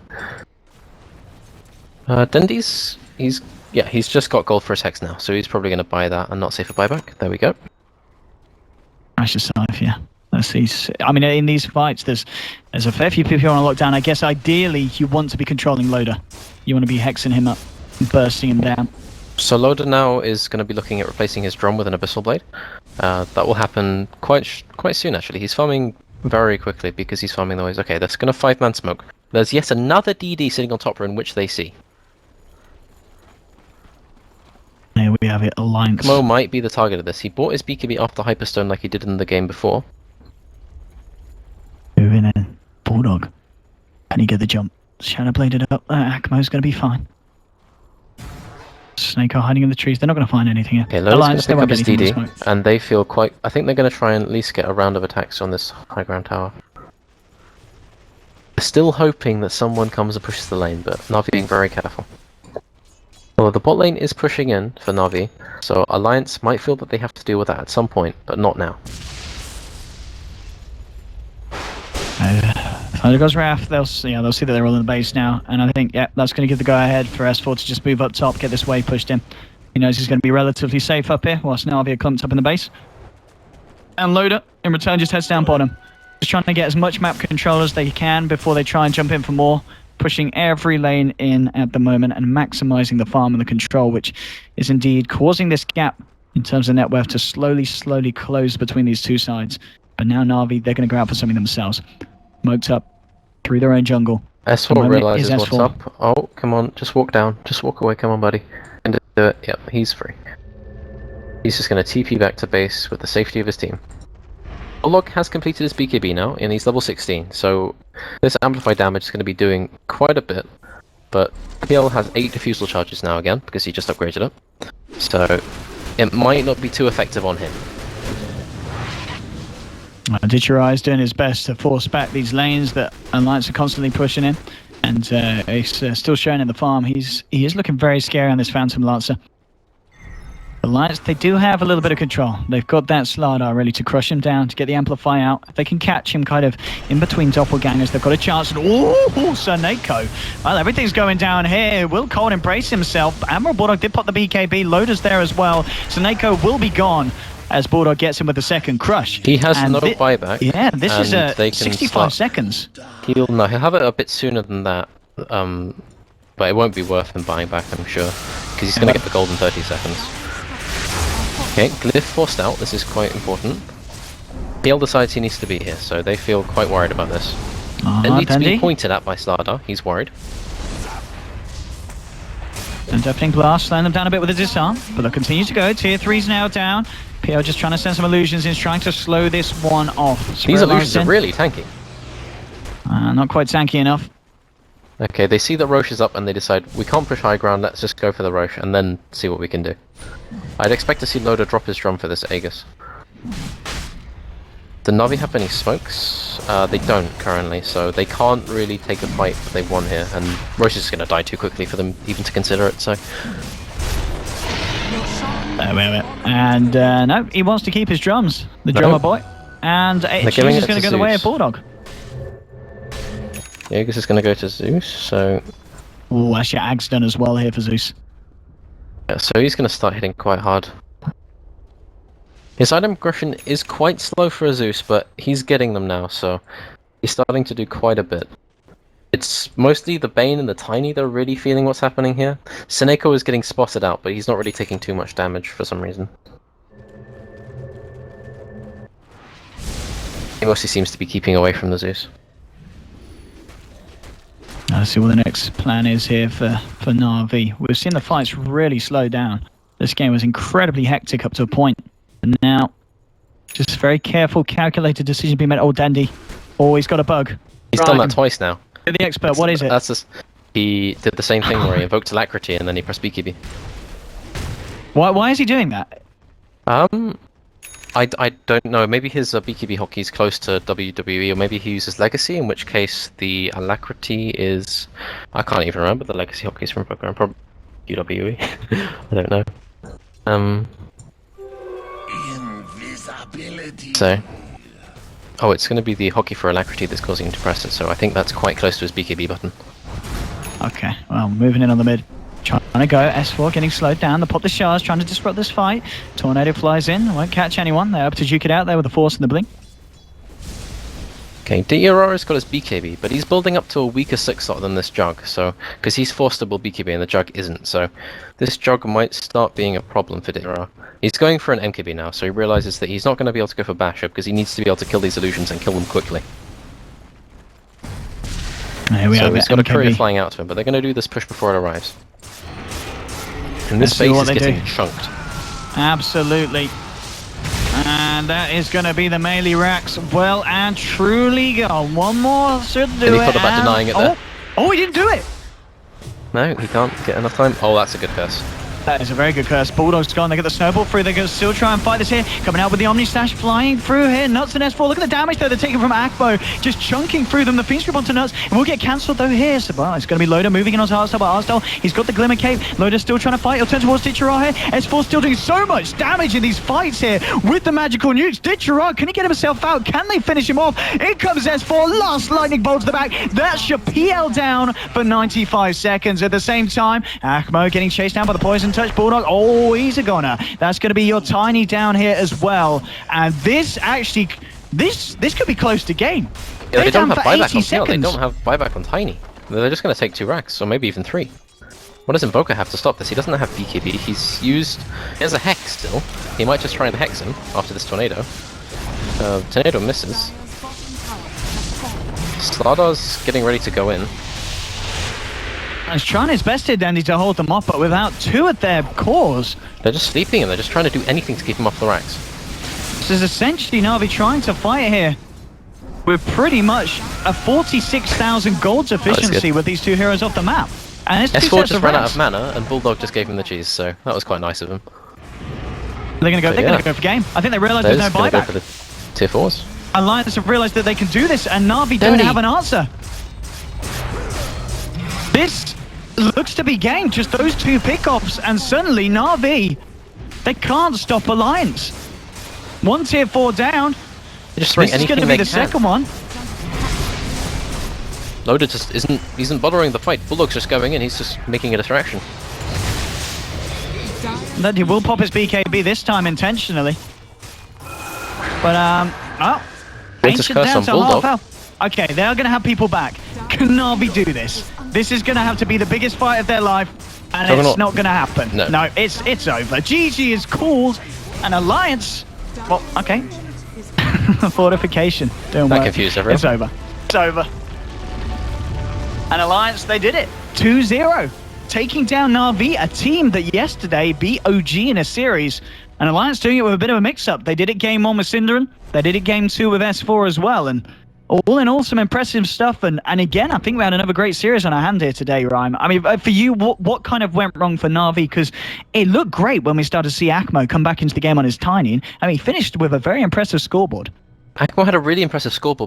Dendy's... He's just got gold for his Hex now, so he's probably going to buy that and not save a buyback. There we go. Crash yourself, yeah. Let's see. I mean, in these fights, there's a fair few people on lockdown. I guess ideally you want to be controlling Loader. You want to be hexing him up and bursting him down. So Loader now is going to be looking at replacing his drum with an Abyssal Blade. That will happen quite soon, actually. He's farming very quickly because he's farming the ways. Okay, that's going to 5-man smoke. There's yet another DD sitting on top row in which they see. There we have it, Alliance. Mo might be the target of this. He bought his BKB after Hyperstone like he did in the game before. Moving in. Bulldog. Can he get the jump? Shadow bladed up. Akmo's going to be fine. Snake are hiding in the trees. They're not going to find anything here. Okay, Loader's going to pick up his anything DD, from the smoke. and they feel quite... I think they're going to try and at least get a round of attacks on this high ground tower. They're still hoping that someone comes and pushes the lane, but not being very careful. Well, the bot lane is pushing in for NaVi, so Alliance might feel that they have to deal with that at some point, but not now. There goes Raph. They'll see that they're all in the base now, and I think that's going to give the go ahead for S4 to just move up top, get this wave pushed in. He knows he's going to be relatively safe up here, whilst NaVi are clumped up in the base. And Loader, in return, just heads down bottom. Just trying to get as much map control as they can before they try and jump in for more. Pushing every lane in at the moment and maximizing the farm and the control, which is indeed causing this gap in terms of net worth to slowly close between these two sides. But now NaVi, they're going to go out for something themselves. Smoked up through their own jungle. S4 realizes what's up. Oh, come on, just walk down. Just walk away, come on, buddy. And do it. Yep, he's free. He's just going to TP back to base with the safety of his team. Olog has completed his BKB now, and he's level 16, so this amplified damage is going to be doing quite a bit. But PL has 8 diffusal charges now again, because he just upgraded it. So it might not be too effective on him. Ditcherai is doing his best to force back these lanes that Alliance are constantly pushing in. And he's still showing in the farm. He is looking very scary on this Phantom Lancer. Alliance, they do have a little bit of control. They've got that Starladder really to crush him down, to get the Amplify out. If they can catch him kind of in between doppelgangers, they've got a chance. Oh, Sir Nako. Well, everything's going down here. Will Cold embrace himself? Admiral Bulldog did pop the BKB. Loader's there as well. So Nako will be gone as Bulldog gets him with the second crush. He has no buyback. Yeah, this is 65 seconds. He'll have it a bit sooner than that. But it won't be worth him buying back, I'm sure. Because he's going to get the golden 30 seconds. Okay, Glyph forced out, this is quite important. PL decides he needs to be here, so they feel quite worried about this. Then needs to be pointed at by Starladder, he's worried. And Deafening Blast, slowing them down a bit with a disarm, but they'll continue to go. Tier 3's now down. PL just trying to send some illusions in, trying to slow this one off. These illusions are really tanky. Not quite tanky enough. Okay, they see that Roche is up and they decide, we can't push high ground, let's just go for the Roche and then see what we can do. I'd expect to see Loader drop his drum for this Aegis. Do NaVi have any smokes? They don't currently, so they can't really take the fight that they won here, and Roche is going to die too quickly for them even to consider it, so... And no, he wants to keep his drums, the drummer boy, and Aegis is going to go the way of Bulldog. Aegis is going to go to Zeus, so... Oh, actually Ag's done as well here for Zeus. Yeah, so he's going to start hitting quite hard. His item aggression is quite slow for a Zeus, but he's getting them now, so he's starting to do quite a bit. It's mostly the Bane and the Tiny that are really feeling what's happening here. Seneko is getting spotted out, but he's not really taking too much damage for some reason. He mostly seems to be keeping away from the Zeus. Let's see what the next plan is here for NaVi. We've seen the fights really slow down. This game was incredibly hectic up to a point. And now, just very careful, calculated decision being made. Oh, Dandy. Oh, he's got a bug. He's done that twice now. You're the expert, what is it? That's just, he did the same thing where he invoked Alacrity and then he pressed BKB. Why is he doing that? I don't know. Maybe his BKB hockey is close to WWE, or maybe he uses Legacy, in which case the Alacrity is... I can't even remember the Legacy hockey is from Pokemon. Probably WWE. I don't know. So... Oh, it's going to be the hockey for Alacrity that's causing him to press it, so I think that's quite close to his BKB button. Okay, well, moving in on the mid. Trying to go, S4 getting slowed down, they pop the shards, trying to disrupt this fight. Tornado flies in, won't catch anyone, they're able to juke it out there with the Force and the Blink. Okay, Aurора's got his BKB, but he's building up to a weaker 6-slot than this Jug, so... Because he's forced to build BKB and the Jug isn't, so... This Jug might start being a problem for Aurora. He's going for an MKB now, so he realizes that he's not going to be able to go for Bash Up, because he needs to be able to kill these illusions and kill them quickly. There we so he's got a courier flying out to him, but they're going to do this push before it arrives. And this base is getting chunked. Absolutely. And that is going to be the melee racks. Well and truly gone. One more should do it. And he thought about denying it there. Oh, he didn't do it. No, he can't get enough time. Oh, that's a good curse. That is a very good curse. Bulldog's gone. They get the snowball through. They're going to still try and fight this here. Coming out with the Omni Slash flying through here. Nuts and S4. Look at the damage though they're taking from Akmo. Just chunking through them. The Fiend Script onto Nuts. It will get cancelled though here. So well, it's going to be Loader moving in onto Arstal, but Arstal, he's got the Glimmer Cape. Loader's still trying to fight. He'll turn towards Ditchera here. S4 still doing so much damage in these fights here with the magical nukes. Ditchera, can he get himself out? Can they finish him off? In comes S4. Last lightning bolt to the back. That's your PL down for 95 seconds. At the same time, Akmo getting chased down by the Poison Touch. Bulldog, oh, he's a goner. That's going to be your Tiny down here as well. And this actually, this could be close to game. Yeah, they don't have buyback on seconds. They don't have buyback on Tiny. They're just going to take 2 racks, or maybe even 3. What does Invoker have to stop this? He doesn't have BKB. He has a Hex still. He might just try and Hex him after this Tornado. Tornado misses. Slarddar's getting ready to go in. He's trying his best here, Dandy, to hold them off, but without 2 at their cores. They're just sleeping him. They're just trying to do anything to keep him off the racks. This is essentially NaVi trying to fight here with pretty much a 46,000 gold efficiency with these 2 heroes off the map. And it's 2 S4 sets just of ran out racks. of mana, and Bulldog just gave him the cheese, so that was quite nice of him. They're going to go. They're going to go for game. I think they realise there's no They're buyback. go for the tier 4s. Alliance have realised that they can do this, and NaVi don't have an answer. This looks to be game. Just those 2 pickoffs, and suddenly NaVi, they can't stop Alliance. 1 tier 4 down. They're just throwing This is going to be the second one. Loader just isn't bothering the fight. Bulldog's just going in. He's just making a distraction. That he will pop his BKB this time intentionally. But oh, Vince's Ancient curse down on to Bulldog. half health. Okay, they are going to have people back. Can NaVi do this? This is going to have to be the biggest fight of their life, and it's not going to happen. No, it's over. GG is called, and Alliance. Well, okay. Fortification. Don't worry. That confused everyone. It's over. It's over. And Alliance, they did it. 2-0. Taking down NaVi, a team that yesterday beat OG in a series. And Alliance doing it with a bit of a mix-up. They did it game 1 with Cinderin. They did it game 2 with S4 as well. And all in all, some impressive stuff. And again, I think we had another great series on our hand here today, Rhyme. I mean, for you, what kind of went wrong for NaVi? Because it looked great when we started to see Akmo come back into the game on his Tiny. I mean, he finished with a very impressive scoreboard. Akmo had a really impressive scoreboard,